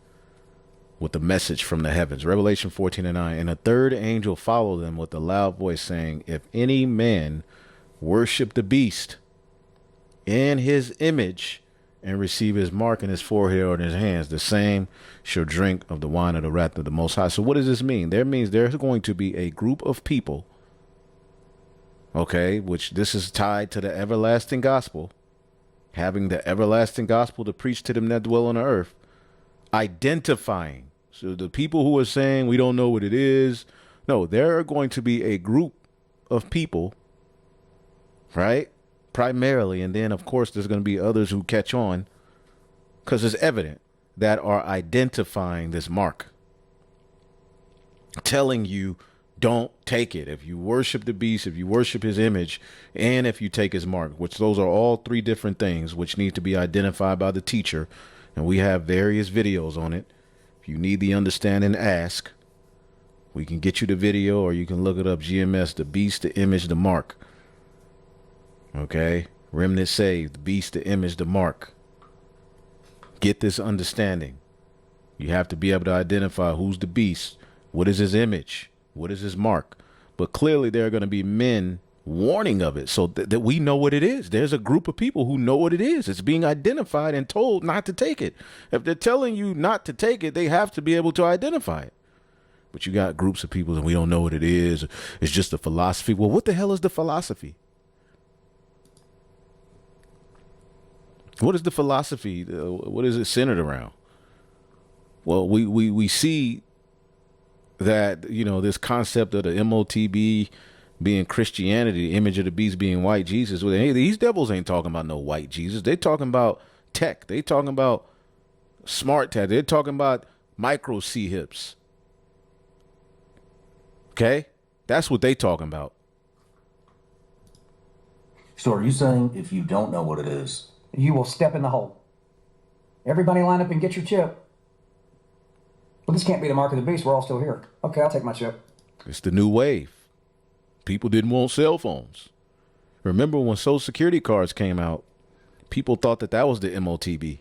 with the message from the heavens. Revelation 14 and 9. And a third angel followed them with a loud voice saying, if any man worship the beast in his image and receive his mark in his forehead or in his hands, the same shall drink of the wine of the wrath of the Most High. So what does this mean? That means there's going to be a group of people, okay, which this is tied to the everlasting gospel, having the everlasting gospel to preach to them that dwell on the earth, identifying. So the people who are saying we don't know what it is, no, there are going to be a group of people, right? Primarily, and then of course there's going to be others who catch on because it's evident, that are identifying this mark, telling you Don't take it. If you worship the beast, if you worship his image, and if you take his mark, which those are all three different things which need to be identified by the teacher. And we have various videos on it. If you need the understanding, ask. We can get you the video, or you can look it up. GMS, the beast, the image, the mark. Okay. Remnant saved, the beast, the image, the mark. Get this understanding. You have to be able to identify who's the beast. What is his image? What is his mark? But clearly there are going to be men warning of it so that we know what it is. There's a group of people who know what it is. It's being identified and told not to take it. If they're telling you not to take it, they have to be able to identify it. But you got groups of people and we don't know what it is. It's just a philosophy. Well, what the hell is the philosophy? What is the philosophy? What is it centered around? Well, we see that, you know, this concept of the MOTB being Christianity, the image of the beast being white Jesus. Well, hey, these devils ain't talking about no white Jesus. They talking about tech. They talking about smart tech. They're talking about micro C hips. Okay? That's what they talking about. So are you saying if you don't know what it is, you will step in the hole? Everybody line up and get your chip. Well, this can't be the mark of the beast. We're all still here. Okay, I'll take my chip. It's the new wave. People didn't want cell phones. Remember when Social Security cards came out, people thought that that was the MOTB.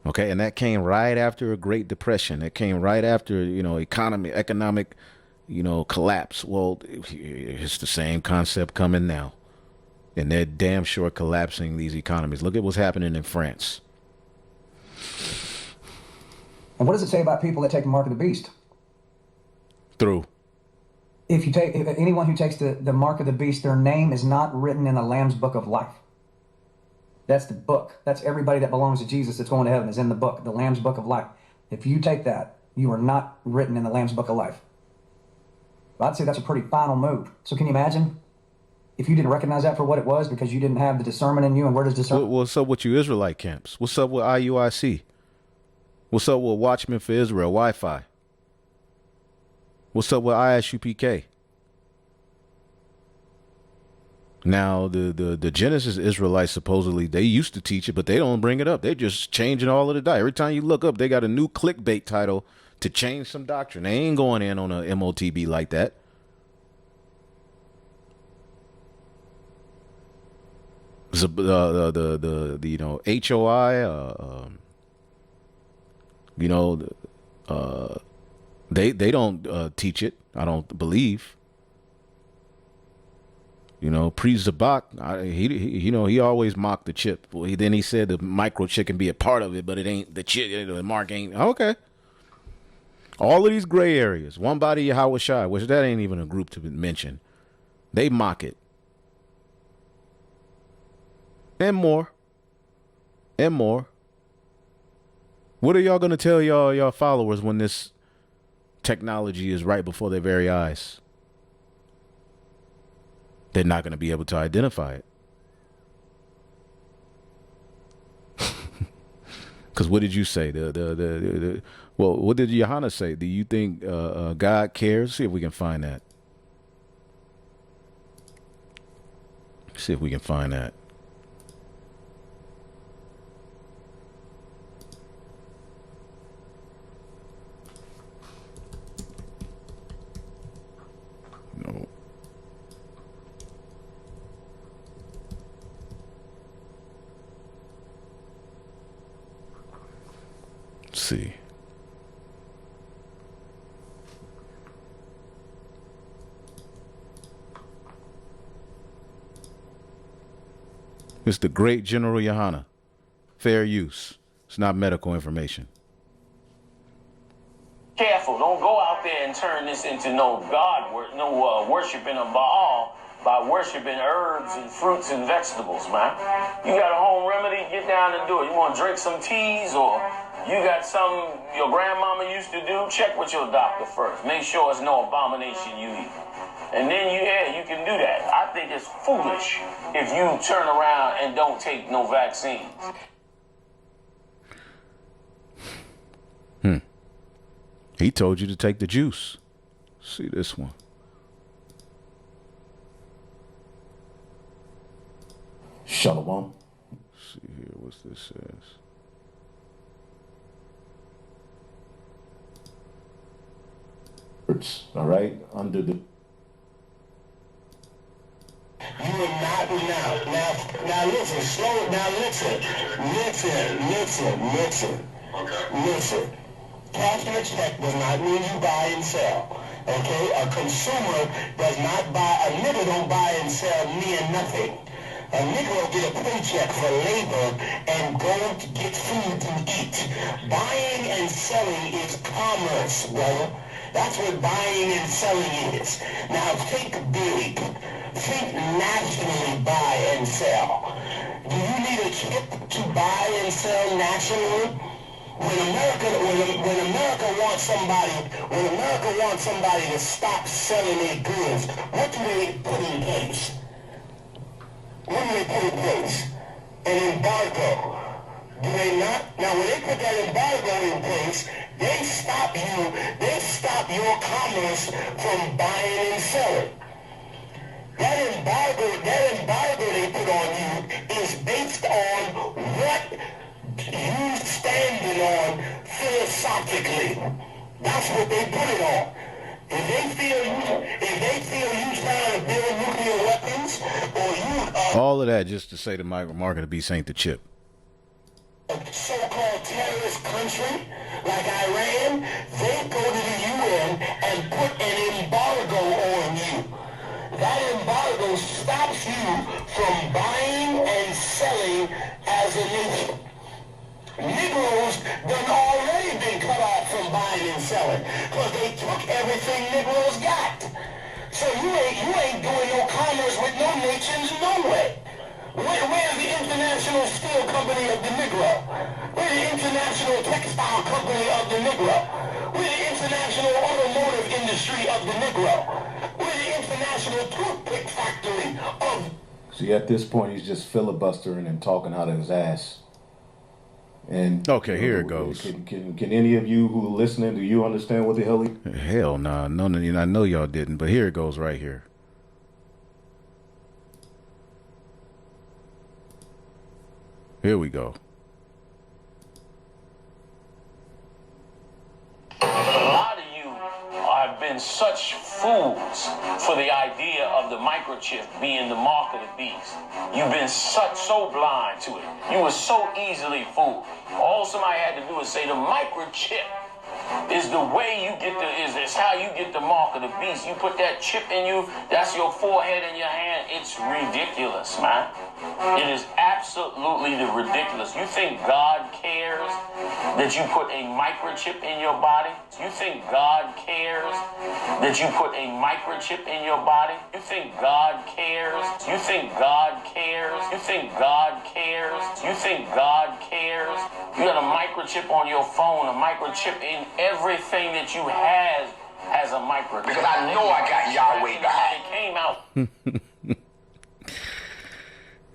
Okay, and that came right after a Great Depression. It came right after, you know, economic, you know, collapse. Well, it's the same concept coming now. And they're damn sure collapsing these economies. Look at what's happening in France. And what does it say about people that take the mark of the beast? Through. If anyone who takes the mark of the beast, their name is not written in the Lamb's book of life. That's the book. That's everybody that belongs to Jesus that's going to heaven is in the book, the Lamb's book of life. If you take that, you are not written in the Lamb's book of life. I'd say that's a pretty final move. So can you imagine if you didn't recognize that for what it was because you didn't have the discernment in you? And where does discernment? What's up with you Israelite camps? What's up with IUIC? What's up with Watchmen for Israel, Wi-Fi? What's up with ISUPK? Now, the Genesis Israelites, supposedly, they used to teach it, but they don't bring it up. They're just changing all of the diet. Every time you look up, they got a new clickbait title to change some doctrine. They ain't going in on a MOTB like that. The you know, HOI, you know, they don't teach it, I don't believe. You know, Priest Zabak, he always mocked the chip. Well, then he said the microchip can be a part of it, but it ain't the chip. The mark ain't. Okay. All of these gray areas. One body Yahweh Shai, which that ain't even a group to mention. They mock it. And more. And more. What are y'all going to tell y'all followers when this technology is right before their very eyes? They're not going to be able to identify it. Because what did you say? Well, what did Johanna say? Do you think God cares? See if we can find that. See if we can find that. No. Let's see. It's the great General Yohana. Fair use. It's not medical information. Careful. Don't go out there and turn this into no worshiping of Baal by worshiping herbs and fruits and vegetables, man. You got a home remedy, get down and do it. You want to drink some teas or you got something your grandmama used to do, check with your doctor first. Make sure it's no abomination you eat. And then you can do that. I think it's foolish if you turn around and don't take no vaccines. He told you to take the juice. See this one. Shalom. See here, what's this says. All right, under the. You are not now listen, slow it down, listen. Listen. Cashing a check does not mean you buy and sell. Okay? A consumer does not buy, a nigga don't buy and sell me and nothing. A nigga will get a paycheck for labor and go to get food to eat. Buying and selling is commerce, brother. That's what buying and selling is. Now think big. Think nationally buy and sell. Do you need a chip to buy and sell nationally? When America wants somebody to stop selling their goods, what do they put in place? What do they put in place? An embargo. Do they not? Now when they put that embargo in place, they stop your commerce from buying and selling. That embargo they put on you is based on what you standing on philosophically. That's what they put it on. If they feel you trying to build nuclear weapons, or you All of that just to say the micro-market beast ain't the chip. so-called terrorist country like Iran, they go to the UN and put an embargo on you. That embargo stops you from buying and selling as a nation. Negroes done already been cut off from buying and selling because they took everything Negroes got. So you ain't doing no commerce with no nations, no way. Where's the International Steel Company of the Negro? Where's the International Textile Company of the Negro? Where's the International Automotive Industry of the Negro? Where's the International Toothpick Factory of... See, at this point, he's just filibustering and talking out of his ass. And okay, here it goes. Can any of you who are listening, do you understand what the hell he... Hell nah, none of you. I know y'all didn't, but here it goes right here. Here we go. A lot of you have been such fools for the idea of the microchip being the mark of the beast. You've been so blind to it. You were so easily fooled. All somebody had to do is say the microchip is the way you get is how you get the mark of the beast. You put that chip in you, that's your forehead and your hand. It's ridiculous, man. It is absolutely ridiculous. You think God cares that you put a microchip in your body? You think God cares that you put a microchip in your body? You think God cares? You think God cares? You think God cares? You think God cares? You got a microchip on your phone, a microchip in everything that you have has a microchip. Because I know I got Yahweh behind. It came out.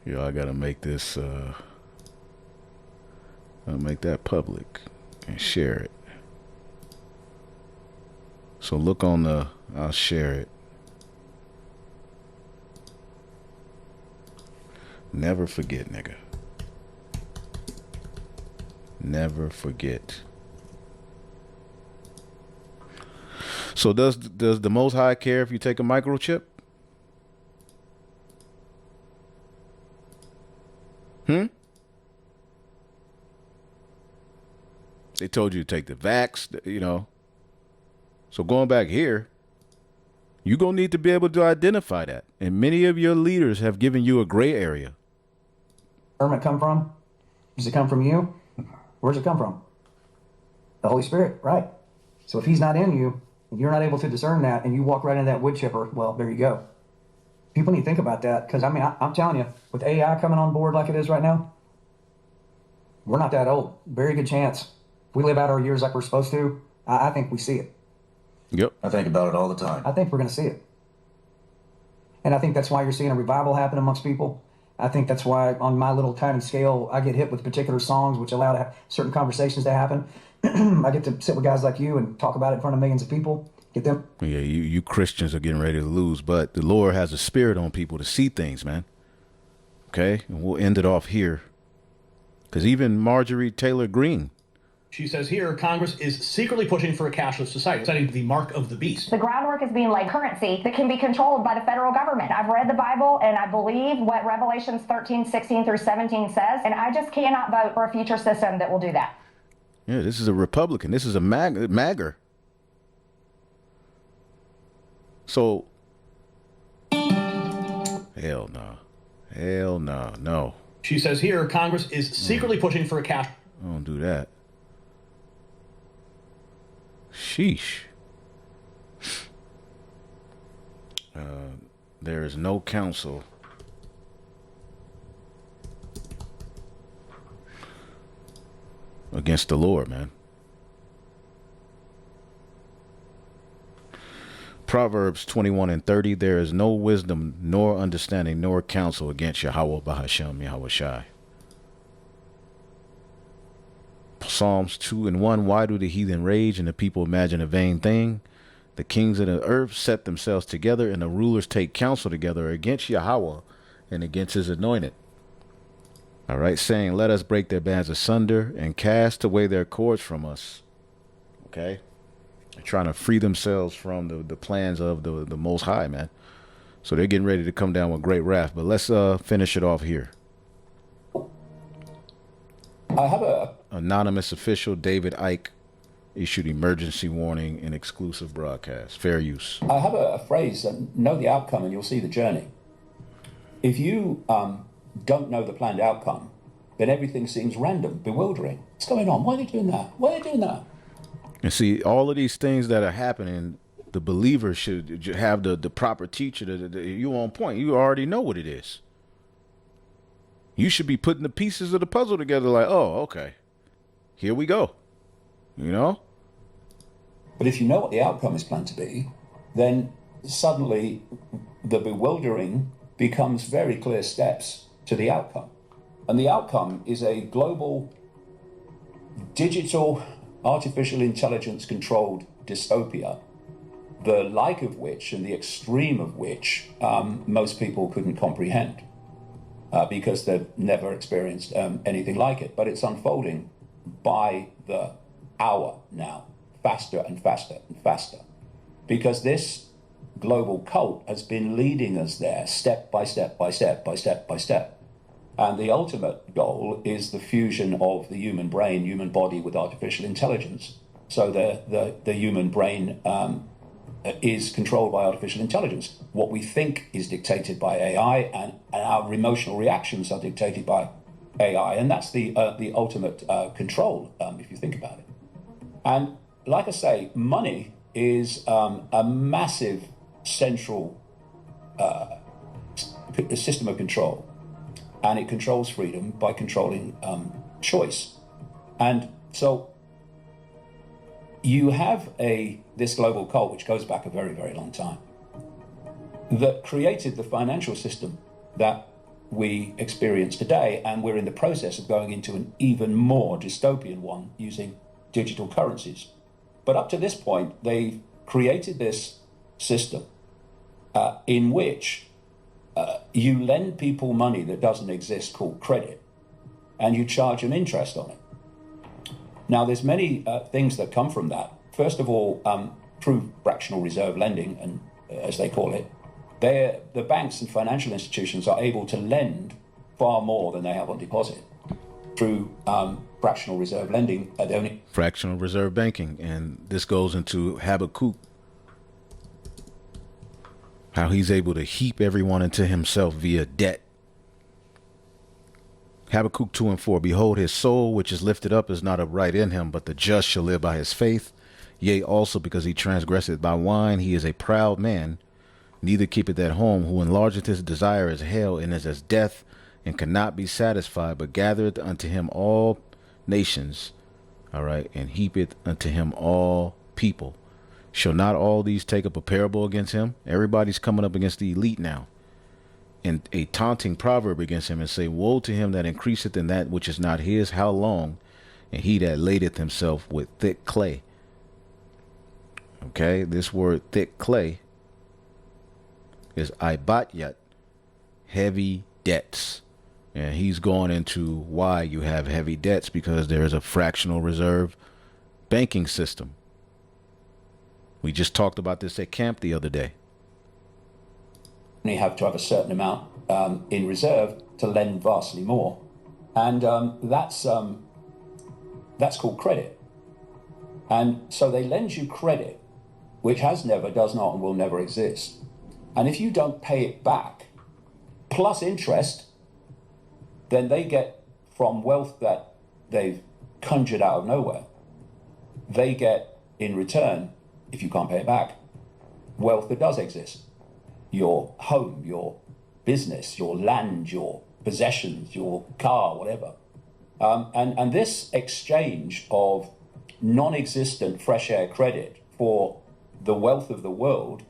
Yo, I gotta make this I'll make that public and share it. So look on the, I'll share it. Never forget, nigga. Never forget. So does the Most High care if you take a microchip? They told you to take the vax, you know. So going back here, you're going to need to be able to identify that. And many of your leaders have given you a gray area. Where it come from? Does it come from you? Where's it come from? The Holy Spirit, right. So if he's not in you, and you're not able to discern that, and you walk right into that wood chipper, well, there you go. People need to think about that, because, I mean, I'm telling you, with AI coming on board like it is right now, we're not that old. Very good chance. If we live out our years like we're supposed to, I think we see it. Yep. I think about it all the time. I think we're going to see it. And I think that's why you're seeing a revival happen amongst people. I think that's why on my little tiny scale, I get hit with particular songs which allow certain conversations to happen. I get to sit with guys like you and talk about it in front of millions of people. Get them? Yeah, you Christians are getting ready to lose, but the Lord has a spirit on people to see things, man. Okay, and we'll end it off here. Because even Marjorie Taylor Greene. She says here, Congress is secretly pushing for a cashless society, setting the mark of the beast. The groundwork is being laid currency that can be controlled by the federal government. I've read the Bible and I believe what Revelations 13:16 through 17 says, and I just cannot vote for a future system that will do that. Yeah, this is a Republican. This is a MAGger. So, hell no. Hell no. No. She says here, Congress is secretly pushing for a cash. Don't do that. Sheesh. There is no counsel against the Lord, man. Proverbs 21:30, there is no wisdom, nor understanding, nor counsel against Yahweh Bahashem Yahweh Shai. Psalms 2:1, why do the heathen rage and the people imagine a vain thing? The kings of the earth set themselves together, and the rulers take counsel together against Yahweh and against his anointed. All right, saying, let us break their bands asunder and cast away their cords from us. Okay? They're trying to free themselves from the plans of the Most High, man. So they're getting ready to come down with great wrath. But let's finish it off here. I have a anonymous official David Icke issued emergency warning in exclusive broadcast. Fair use. I have a phrase, know the outcome and you'll see the journey. If you don't know the planned outcome, then everything seems random, bewildering. What's going on? Why are they doing that? Why are they doing that? And see, all of these things that are happening, the believer should have the proper teacher. You on point. You already know what it is. You should be putting the pieces of the puzzle together like, oh, okay, here we go. You know? But if you know what the outcome is planned to be, then suddenly the bewildering becomes very clear steps to the outcome. And the outcome is a global, digital, artificial intelligence controlled dystopia, the like of which and the extreme of which most people couldn't comprehend because they've never experienced anything like it. But it's unfolding by the hour now, faster and faster and faster, because this global cult has been leading us there step by step by step by step by step. And the ultimate goal is the fusion of the human brain, human body with artificial intelligence. So the human brain is controlled by artificial intelligence. What we think is dictated by AI, and our emotional reactions are dictated by AI. And that's the ultimate control, if you think about it. And like I say, money is a massive central system of control. And it controls freedom by controlling choice. And so you have this global cult, which goes back a very, very long time, that created the financial system that we experience today. And we're in the process of going into an even more dystopian one using digital currencies. But up to this point, they've created this system in which you lend people money that doesn't exist called credit, and you charge them interest on it. Now, there's many things that come from that. First of all, through fractional reserve lending, and as they call it, the banks and financial institutions are able to lend far more than they have on deposit through fractional reserve lending. Fractional reserve banking, and this goes into Habakkuk, how he's able to heap everyone into himself via debt. Habakkuk 2:4, behold, his soul which is lifted up is not upright in him, but the just shall live by his faith. Yea, also because he transgresseth by wine, he is a proud man, neither keepeth at home, who enlargeth his desire as hell, and is as death, and cannot be satisfied, but gathereth unto him all nations, all right, and heapeth unto him all people. Shall not all these take up a parable against him? Everybody's coming up against the elite now, and a taunting proverb against him, and say, woe to him that increaseth in that which is not his, how long? And he that ladeth himself with thick clay. Okay, this word thick clay is ibatyat, heavy debts. And he's going into why you have heavy debts, because there is a fractional reserve banking system. We just talked about this at camp the other day. You have to have a certain amount in reserve to lend vastly more. And that's called credit. And so they lend you credit, which has never, does not, and will never exist. And if you don't pay it back, plus interest, then they get from wealth that they've conjured out of nowhere, they get in return, if you can't pay it back, wealth that does exist. Your home, your business, your land, your possessions, your car, whatever. And this exchange of non-existent fresh air credit for the wealth of the world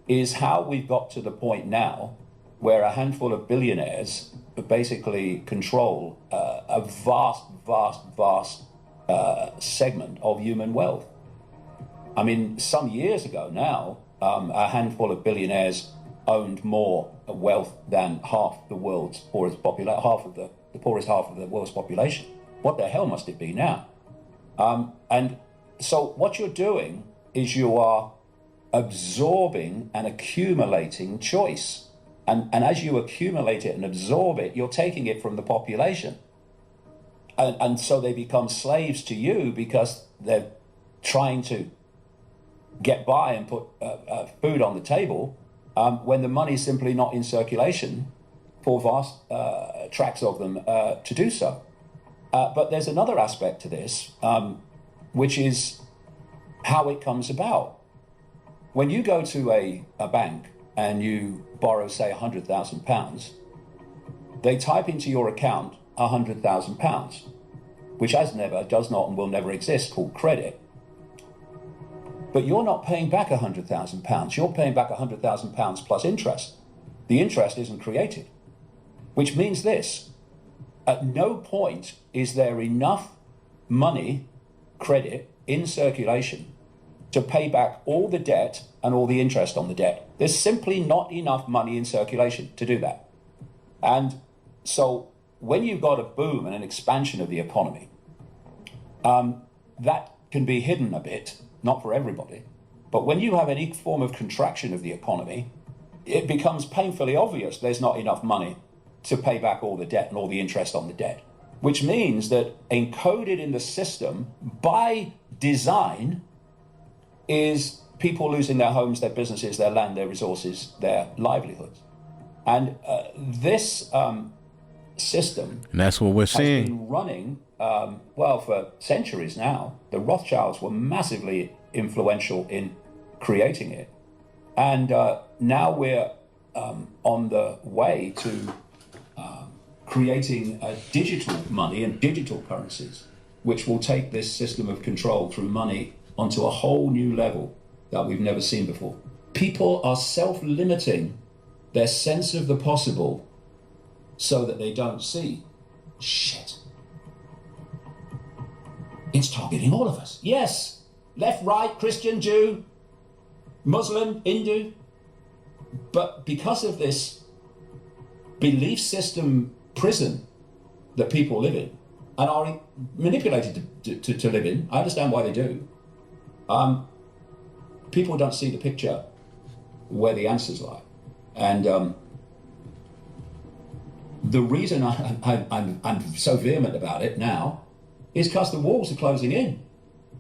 is how we've got to the point now where a handful of billionaires basically control a vast segment of human wealth. I mean, some years ago now, a handful of billionaires owned more wealth than half the world's poorest population, the poorest half of the world's population. What the hell must it be now? And so what you're doing is you are absorbing and accumulating choice. And as you accumulate it and absorb it, you're taking it from the population. And so they become slaves to you because they're trying to get by and put food on the table when the money's simply not in circulation for vast tracts of them to do so. But there's another aspect to this, which is how it comes about. When you go to a bank and you borrow, say, £100,000, they type into your account £100,000, which has never, does not, and will never exist, called credit. But you're not paying back £100,000. You're paying back £100,000 plus interest. The interest isn't created, which means this: at no point is there enough money, credit, in circulation to pay back all the debt and all the interest on the debt. There's simply not enough money in circulation to do that. And so when you've got a boom and an expansion of the economy, that can be hidden a bit, not for everybody. But when you have any form of contraction of the economy, it becomes painfully obvious there's not enough money to pay back all the debt and all the interest on the debt, which means that encoded in the system by design is people losing their homes, their businesses, their land, their resources, their livelihoods. And this system, and that's what we're has seeing, been running, for centuries now. The Rothschilds were massively influential in creating it. And now we're on the way to creating digital money and digital currencies, which will take this system of control through money onto a whole new level that we've never seen before. People are self-limiting their sense of the possible so that they don't see shit. It's targeting all of us. Yes, left, right, Christian, Jew, Muslim, Hindu. But because of this belief system prison that people live in and are manipulated to live in, I understand why they do. People don't see the picture where the answers lie. And the reason I'm so vehement about it now is because the walls are closing in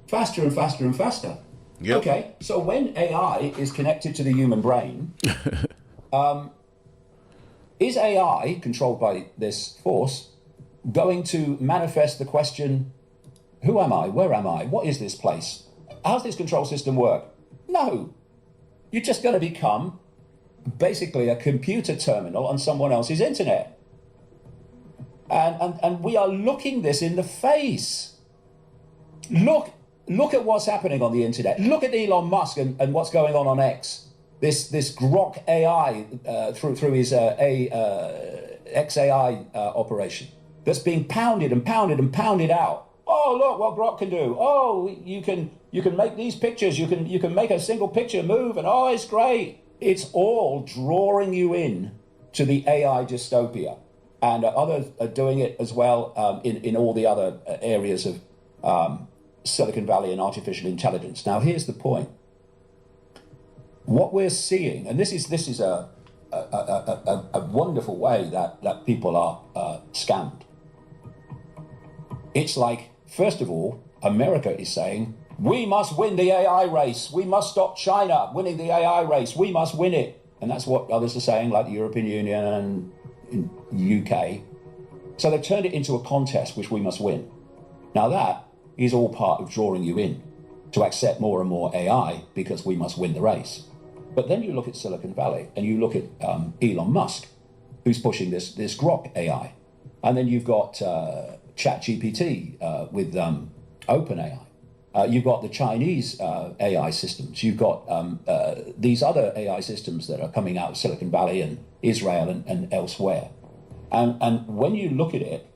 faster and faster and faster. Yep. Okay, so when AI is connected to the human brain, is AI, controlled by this force, going to manifest the question, who am I? Where am I? What is this place? How's this control system work? No. You're just going to become basically a computer terminal on someone else's internet. And we are looking this in the face. Look at what's happening on the internet. Look at Elon Musk and what's going on X. This Grok AI through his XAI operation that's being pounded and pounded and pounded out Oh, look what Grok can do. Oh, you can make these pictures. You can make a single picture move, and oh, it's great. It's all drawing you in to the AI dystopia, and others are doing it as well in all the other areas of Silicon Valley and artificial intelligence. Now, here's the point. What we're seeing, and this is a wonderful way that people are scammed. It's like, first of all, America is saying, we must win the AI race. We must stop China winning the AI race. We must win it. And that's what others are saying, like the European Union and UK. So they've turned it into a contest which we must win. Now that is all part of drawing you in to accept more and more AI because we must win the race. But then you look at Silicon Valley and you look at Elon Musk, who's pushing this Grok AI. And then you've got ChatGPT with OpenAI. You've got the Chinese AI systems. You've got these other AI systems that are coming out of Silicon Valley and Israel and elsewhere. And when you look at it,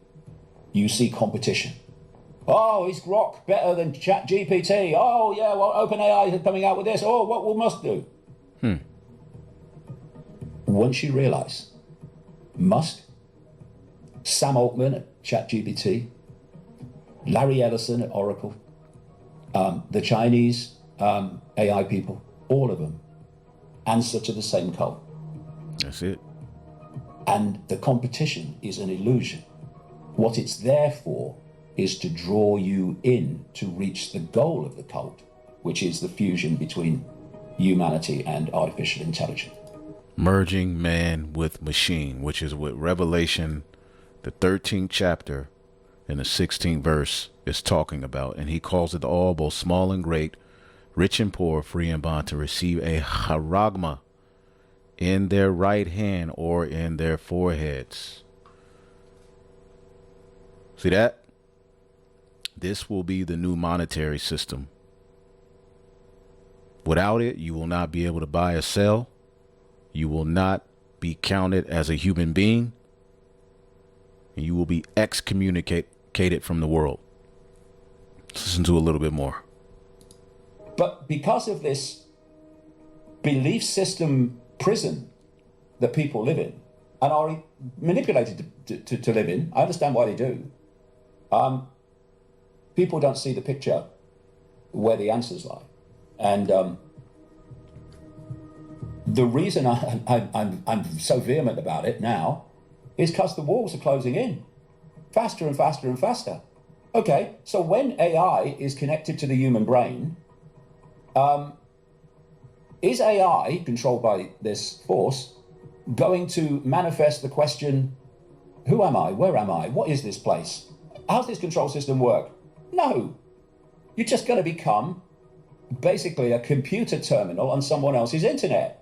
you see competition. Oh, is Grok better than ChatGPT? Oh, yeah, well, OpenAI is coming out with this. Oh, what we must do? Once you realize Musk, Sam Altman at ChatGPT, Larry Ellison at Oracle, the Chinese AI people, all of them answer to the same code. That's it. And the competition is an illusion. What it's there for is to draw you in to reach the goal of the cult, which is the fusion between humanity and artificial intelligence. Merging man with machine, which is what Revelation, the 13th chapter and the 16th verse is talking about. And he calls it all, both small and great, rich and poor, free and bond, to receive a charagma in their right hand or in their foreheads. See that? This will be the new monetary system. Without it, you will not be able to buy or sell. You will not be counted as a human being. And you will be excommunicated from the world. Let's listen to a little bit more. But because of this belief system prison that people live in and are manipulated to live in, I understand why they do. People don't see the picture where the answers lie. And the reason I'm so vehement about it now is because the walls are closing in faster and faster and faster. Okay, so when AI is connected to the human brain, is AI, controlled by this force, going to manifest the question, who am I? Where am I? What is this place? How's this control system work? No. You're just going to become basically a computer terminal on someone else's internet.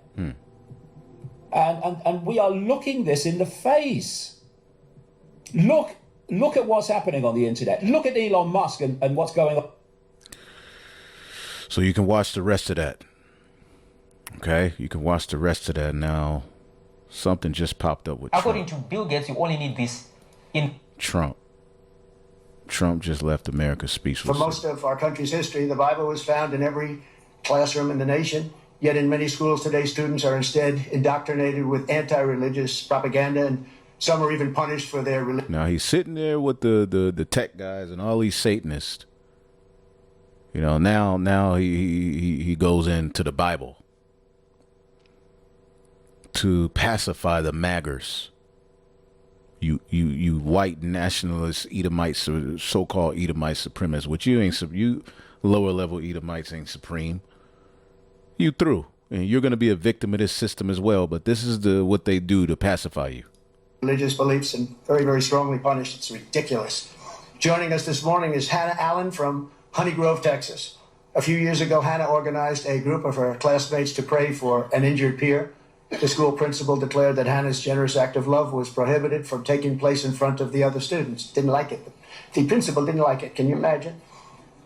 And we are looking this in the face. Look at what's happening on the internet. Look at Elon Musk and what's going on. So you can watch the rest of that. Okay, you can watch the rest of that now. Something just popped up with According to Bill Gates, you only need this in Trump. Trump just left America speechless. For most of our country's history, the Bible was found in every classroom in the nation. Yet in many schools today, students are instead indoctrinated with anti-religious propaganda, and some are even punished for their religion. Now he's sitting there with the tech guys and all these Satanists. You know, now he goes into the Bible to pacify the maggers. You white nationalist Edomites, or so-called Edomite supremacists, which you lower level Edomites ain't supreme. You through, and you're going to be a victim of this system as well. But this is what they do to pacify you. Religious beliefs and very, very strongly punished. It's ridiculous. Joining us this morning is Hannah Allen from Honey Grove, Texas. A few years ago, Hannah organized a group of her classmates to pray for an injured peer. The school principal declared that Hannah's generous act of love was prohibited from taking place in front of the other students. Didn't like it. The principal didn't like it. Can you imagine?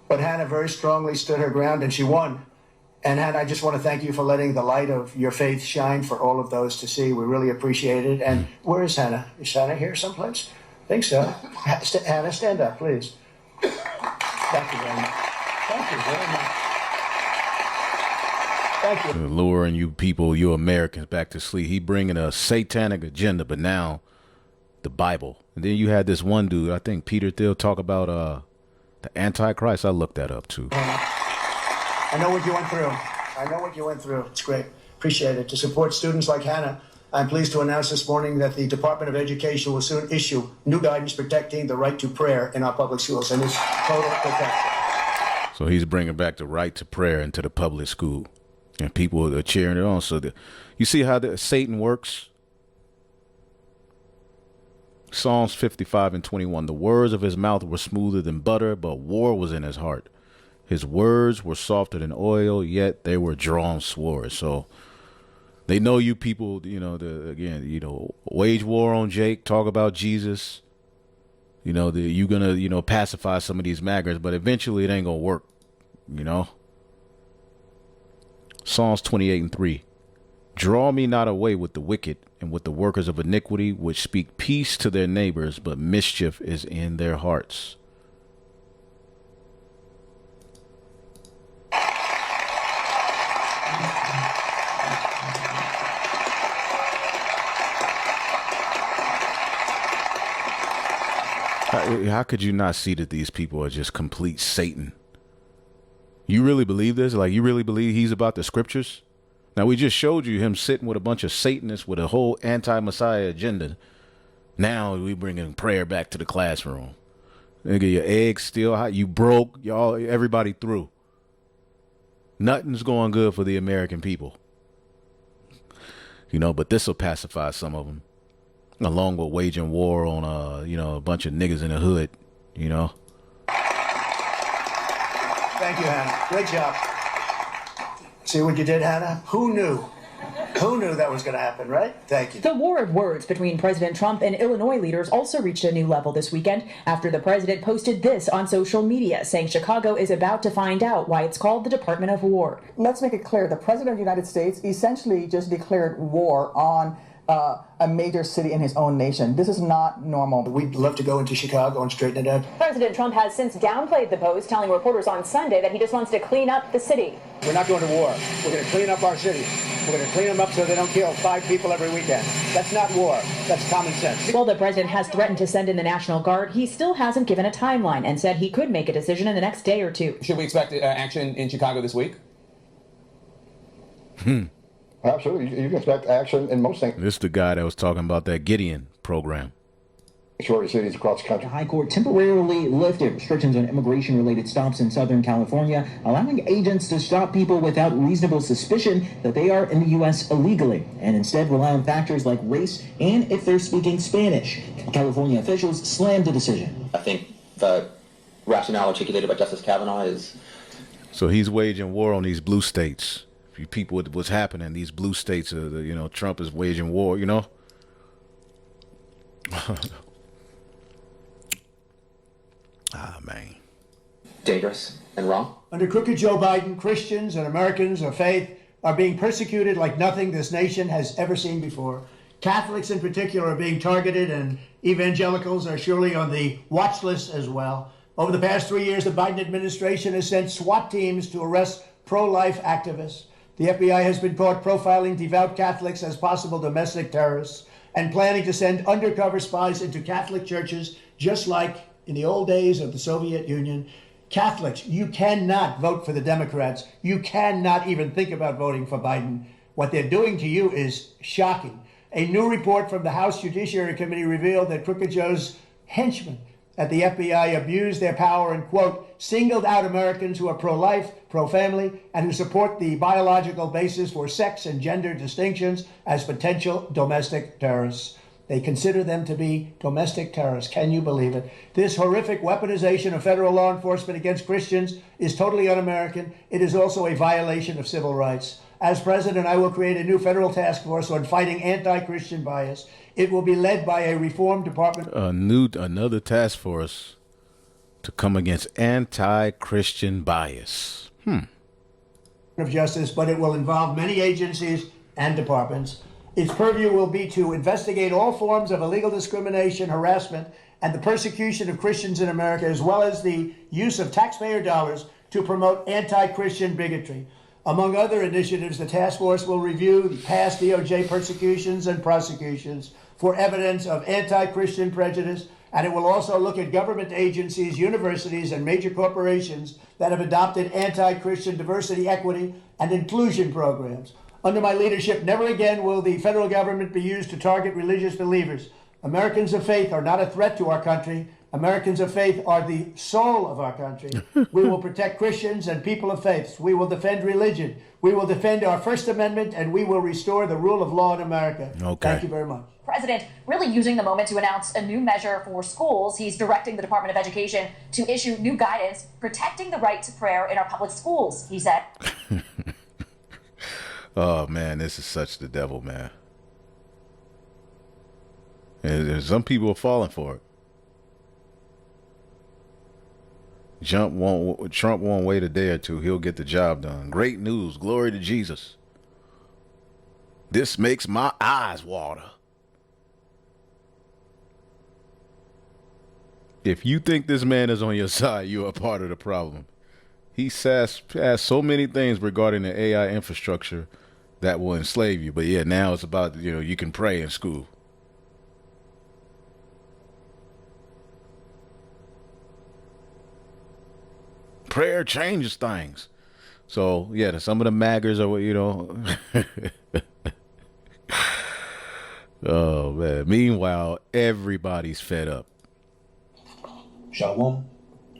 But Hannah very strongly stood her ground, and she won. And Hannah, I just want to thank you for letting the light of your faith shine for all of those to see. We really appreciate it. And where is Hannah? Is Hannah here someplace? I think so. Hannah, stand up, please. Thank you very much. Thank you very much. Thank you. Luring you people, you Americans, back to sleep. He bringing a satanic agenda, but now the Bible. And then you had this one dude, I think Peter Thiel, talk about the Antichrist. I looked that up too. I know what you went through. It's great. Appreciate it. To support students like Hannah, I'm pleased to announce this morning that the Department of Education will soon issue new guidance protecting the right to prayer in our public schools, and it's total protection. So he's bringing back the right to prayer into the public school, and people are cheering it on. So you see how Satan works? Psalms 55:21. The words of his mouth were smoother than butter, but war was in his heart. His words were softer than oil, yet they were drawn swords. So they know you people, wage war on Jake, talk about Jesus. You're going to, pacify some of these maggots, but eventually it ain't going to work, Psalms 28:3. Draw me not away with the wicked and with the workers of iniquity, which speak peace to their neighbors, but mischief is in their hearts. How could you not see that these people are just complete Satan? You really believe this? Like, you really believe he's about the scriptures? Now, we just showed you him sitting with a bunch of Satanists with a whole anti-Messiah agenda. Now we bringing prayer back to the classroom. Nigga, your eggs still hot. You broke. Everybody through. Nothing's going good for the American people. But this will pacify some of them. Along with waging war on, a bunch of niggas in the hood, Thank you, Hannah. Great job. See what you did, Hannah? Who knew? Who knew that was going to happen, right? Thank you. The war of words between President Trump and Illinois leaders also reached a new level this weekend after the president posted this on social media, saying Chicago is about to find out why it's called the Department of War. Let's make it clear. The president of the United States essentially just declared war on a major city in his own nation. This is not normal. We'd love to go into Chicago and straighten it out. President Trump has since downplayed the post, telling reporters on Sunday that he just wants to clean up the city. We're not going to war. We're going to clean up our cities. We're going to clean them up so they don't kill 5 people every weekend. That's not war. That's common sense. While the president has threatened to send in the National Guard, he still hasn't given a timeline and said he could make a decision in the next day or two. Should we expect action in Chicago this week? Absolutely. You can expect action in most things. This is the guy that was talking about that Gideon program. Majority cities across the country. The High Court temporarily lifted restrictions on immigration-related stops in Southern California, allowing agents to stop people without reasonable suspicion that they are in the U.S. illegally, and instead rely on factors like race and if they're speaking Spanish. California officials slammed the decision. I think the rationale articulated by Justice Kavanaugh is... So he's waging war on these blue states. You people, what's happening? These blue states, Trump is waging war, man. dangerous and wrong. Under crooked Joe Biden, Christians and Americans of faith are being persecuted like nothing this nation has ever seen before. Catholics in particular are being targeted, and evangelicals are surely on the watch list as well. Over the past 3 years, the Biden administration has sent SWAT teams to arrest pro-life activists. The FBI has been caught profiling devout Catholics as possible domestic terrorists and planning to send undercover spies into Catholic churches, just like in the old days of the Soviet Union. Catholics, you cannot vote for the Democrats. You cannot even think about voting for Biden. What they're doing to you is shocking. A new report from the House Judiciary Committee revealed that Crooked Joe's henchmen at the FBI abused their power and, quote, singled out Americans who are pro-life, pro-family, and who support the biological basis for sex and gender distinctions as potential domestic terrorists. They consider them to be domestic terrorists. Can you believe it? This horrific weaponization of federal law enforcement against Christians is totally un-American. It is also a violation of civil rights. As president, I will create a new federal task force on fighting anti-Christian bias. It will be led by a reformed department. Another task force to come against anti-Christian bias. Of Justice, but it will involve many agencies and departments. Its purview will be to investigate all forms of illegal discrimination, harassment, and the persecution of Christians in America, as well as the use of taxpayer dollars to promote anti-Christian bigotry. Among other initiatives, the task force will review the past DOJ persecutions and prosecutions for evidence of anti-Christian prejudice, and it will also look at government agencies, universities, and major corporations that have adopted anti-Christian diversity, equity, and inclusion programs. Under my leadership, never again will the federal government be used to target religious believers. Americans of faith are not a threat to our country. Americans of faith are the soul of our country. We will protect Christians and people of faith. We will defend religion. We will defend our First Amendment, and we will restore the rule of law in America. Okay. Thank you very much. President really using the moment to announce a new measure for schools. He's directing the Department of Education to issue new guidance protecting the right to prayer in our public schools, he said. Oh, man, this is such the devil, man. And some people are falling for it. Trump won't wait a day or two. He'll get the job done. Great news. Glory to Jesus. This makes my eyes water. If you think this man is on your side, you are part of the problem. He says so many things regarding the AI infrastructure that will enslave you. But yeah, now it's about, you can pray in school. Prayer changes things. So yeah, some of the maggers are, oh man. Meanwhile, everybody's fed up. Shalom.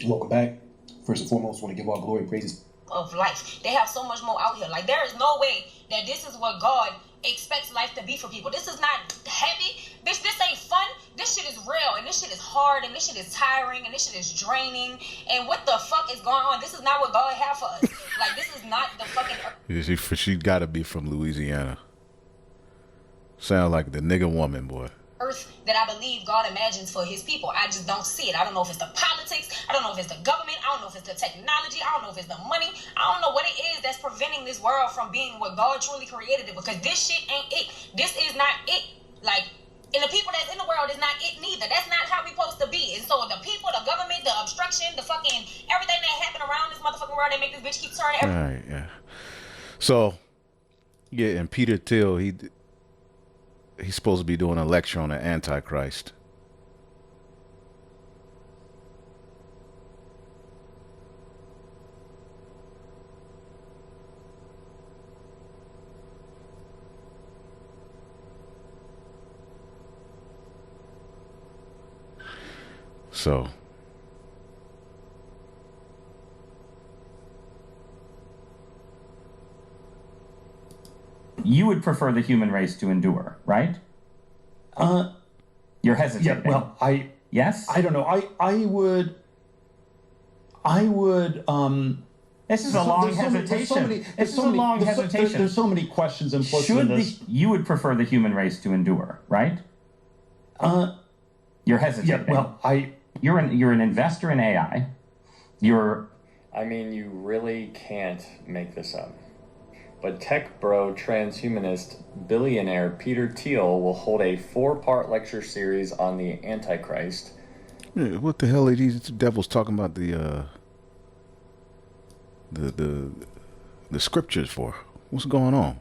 Welcome back. First and foremost, I want to give all glory and praises of life. They have so much more out here. Like, there is no way that this is what God expects life to be for people. This is not heavy. This ain't fun. This shit is real, and this shit is hard, and this shit is tiring, and this shit is draining. And what the fuck is going on? This is not what God had for us. Like, this is not the fucking... She got to be from Louisiana. Sound like the nigga woman, boy. Earth that I believe God imagines for his people. I just don't see it. I don't know if it's the politics. I don't know if it's the government. I don't know if it's the technology. I don't know if it's the money. I don't know what it is that's preventing this world from being what God truly created it, because this shit ain't it. This is not it. Like, and the people that's in the world is not it neither. That's not how we supposed to be. And so the people, the government, the obstruction, the fucking everything that happened around this motherfucking world that make this bitch keep turning. All right, yeah. So, yeah, and Peter Thiel, he's supposed to be doing a lecture on the Antichrist. So, you would prefer the human race to endure, right? You're hesitating. Yeah, well, yes? I don't know. I would This is a long hesitation. This is a long hesitation. There's so many questions implicit in this. You would prefer the human race to endure, right? You're hesitating. Yeah, well, You're an investor in AI. I mean, you really can't make this up. But tech bro transhumanist billionaire Peter Thiel will hold a 4-part lecture series on the Antichrist. Yeah, what the hell are these devils talking about the scriptures for? What's going on?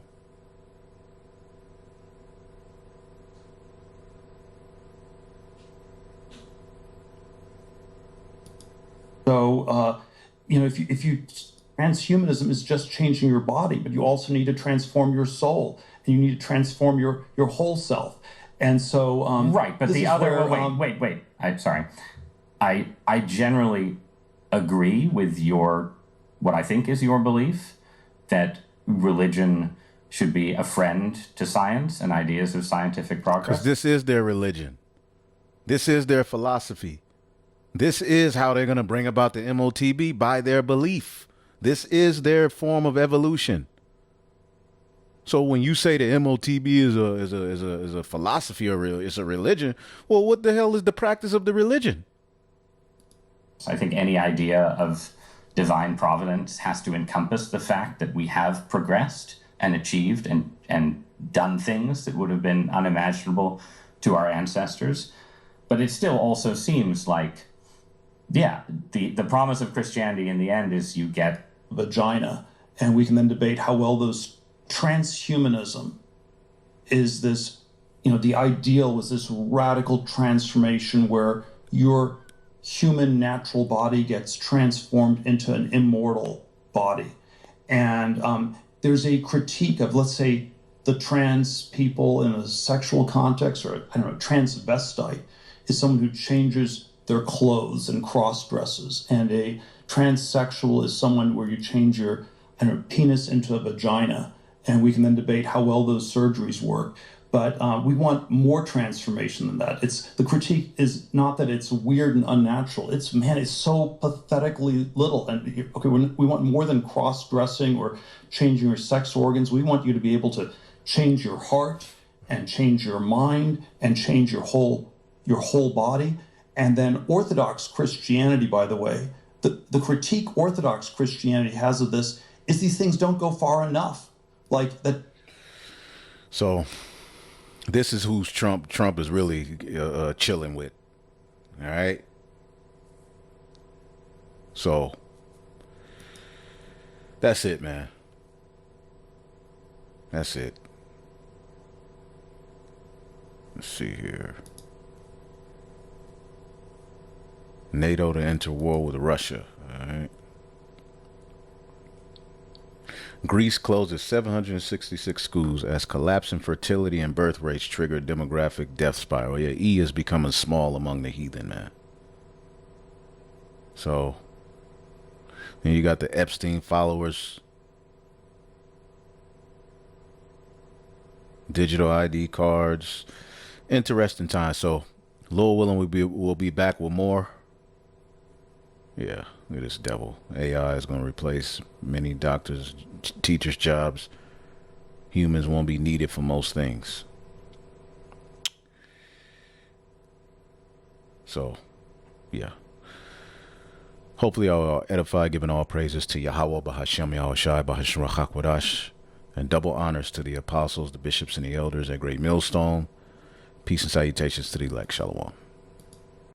So, if you transhumanism is just changing your body, but you also need to transform your soul, and you need to transform your whole self. And so, right. But the other, wait. I'm sorry. I generally agree with what I think is your belief that religion should be a friend to science and ideas of scientific progress. Because this is their religion. This is their philosophy. This is how they're going to bring about the MOTB, by their belief. This is their form of evolution. So when you say the MOTB is a philosophy or it's a religion, well, what the hell is the practice of the religion? I think any idea of divine providence has to encompass the fact that we have progressed and achieved and done things that would have been unimaginable to our ancestors. But it still also seems like, yeah, the promise of Christianity in the end is you get vagina, and we can then debate how well those transhumanism is this, the ideal was this radical transformation where your human natural body gets transformed into an immortal body. And there's a critique of, let's say, the trans people in a sexual context, or I don't know, transvestite is someone who changes their clothes and cross dresses, and a transsexual is someone where you change your penis into a vagina, and we can then debate how well those surgeries work. But we want more transformation than that. The critique is not that it's weird and unnatural. It's so pathetically little. And okay, we want more than cross-dressing or changing your sex organs. We want you to be able to change your heart and change your mind and change your whole body. And then Orthodox Christianity, by the way, the critique Orthodox Christianity has of this is these things don't go far enough. Like that. So this is who's Trump is really chilling with. All right. So that's it, man. That's it. Let's see here. NATO to enter war with Russia. All right. Greece closes 766 schools as collapsing fertility and birth rates trigger demographic death spiral. Yeah, E is becoming small among the heathen, man. So then you got the Epstein followers, digital ID cards. Interesting time. So Lord willing, we'll be back with more. Yeah, look at this devil. AI is going to replace many doctors, teachers' jobs. Humans won't be needed for most things. So, yeah. Hopefully I'll edify, giving all praises to Yahweh, Bahashem, Yahushai, Bahashra Hakwadash, and double honors to the apostles, the bishops, and the elders at Great Millstone. Peace and salutations to the elect. Shalom.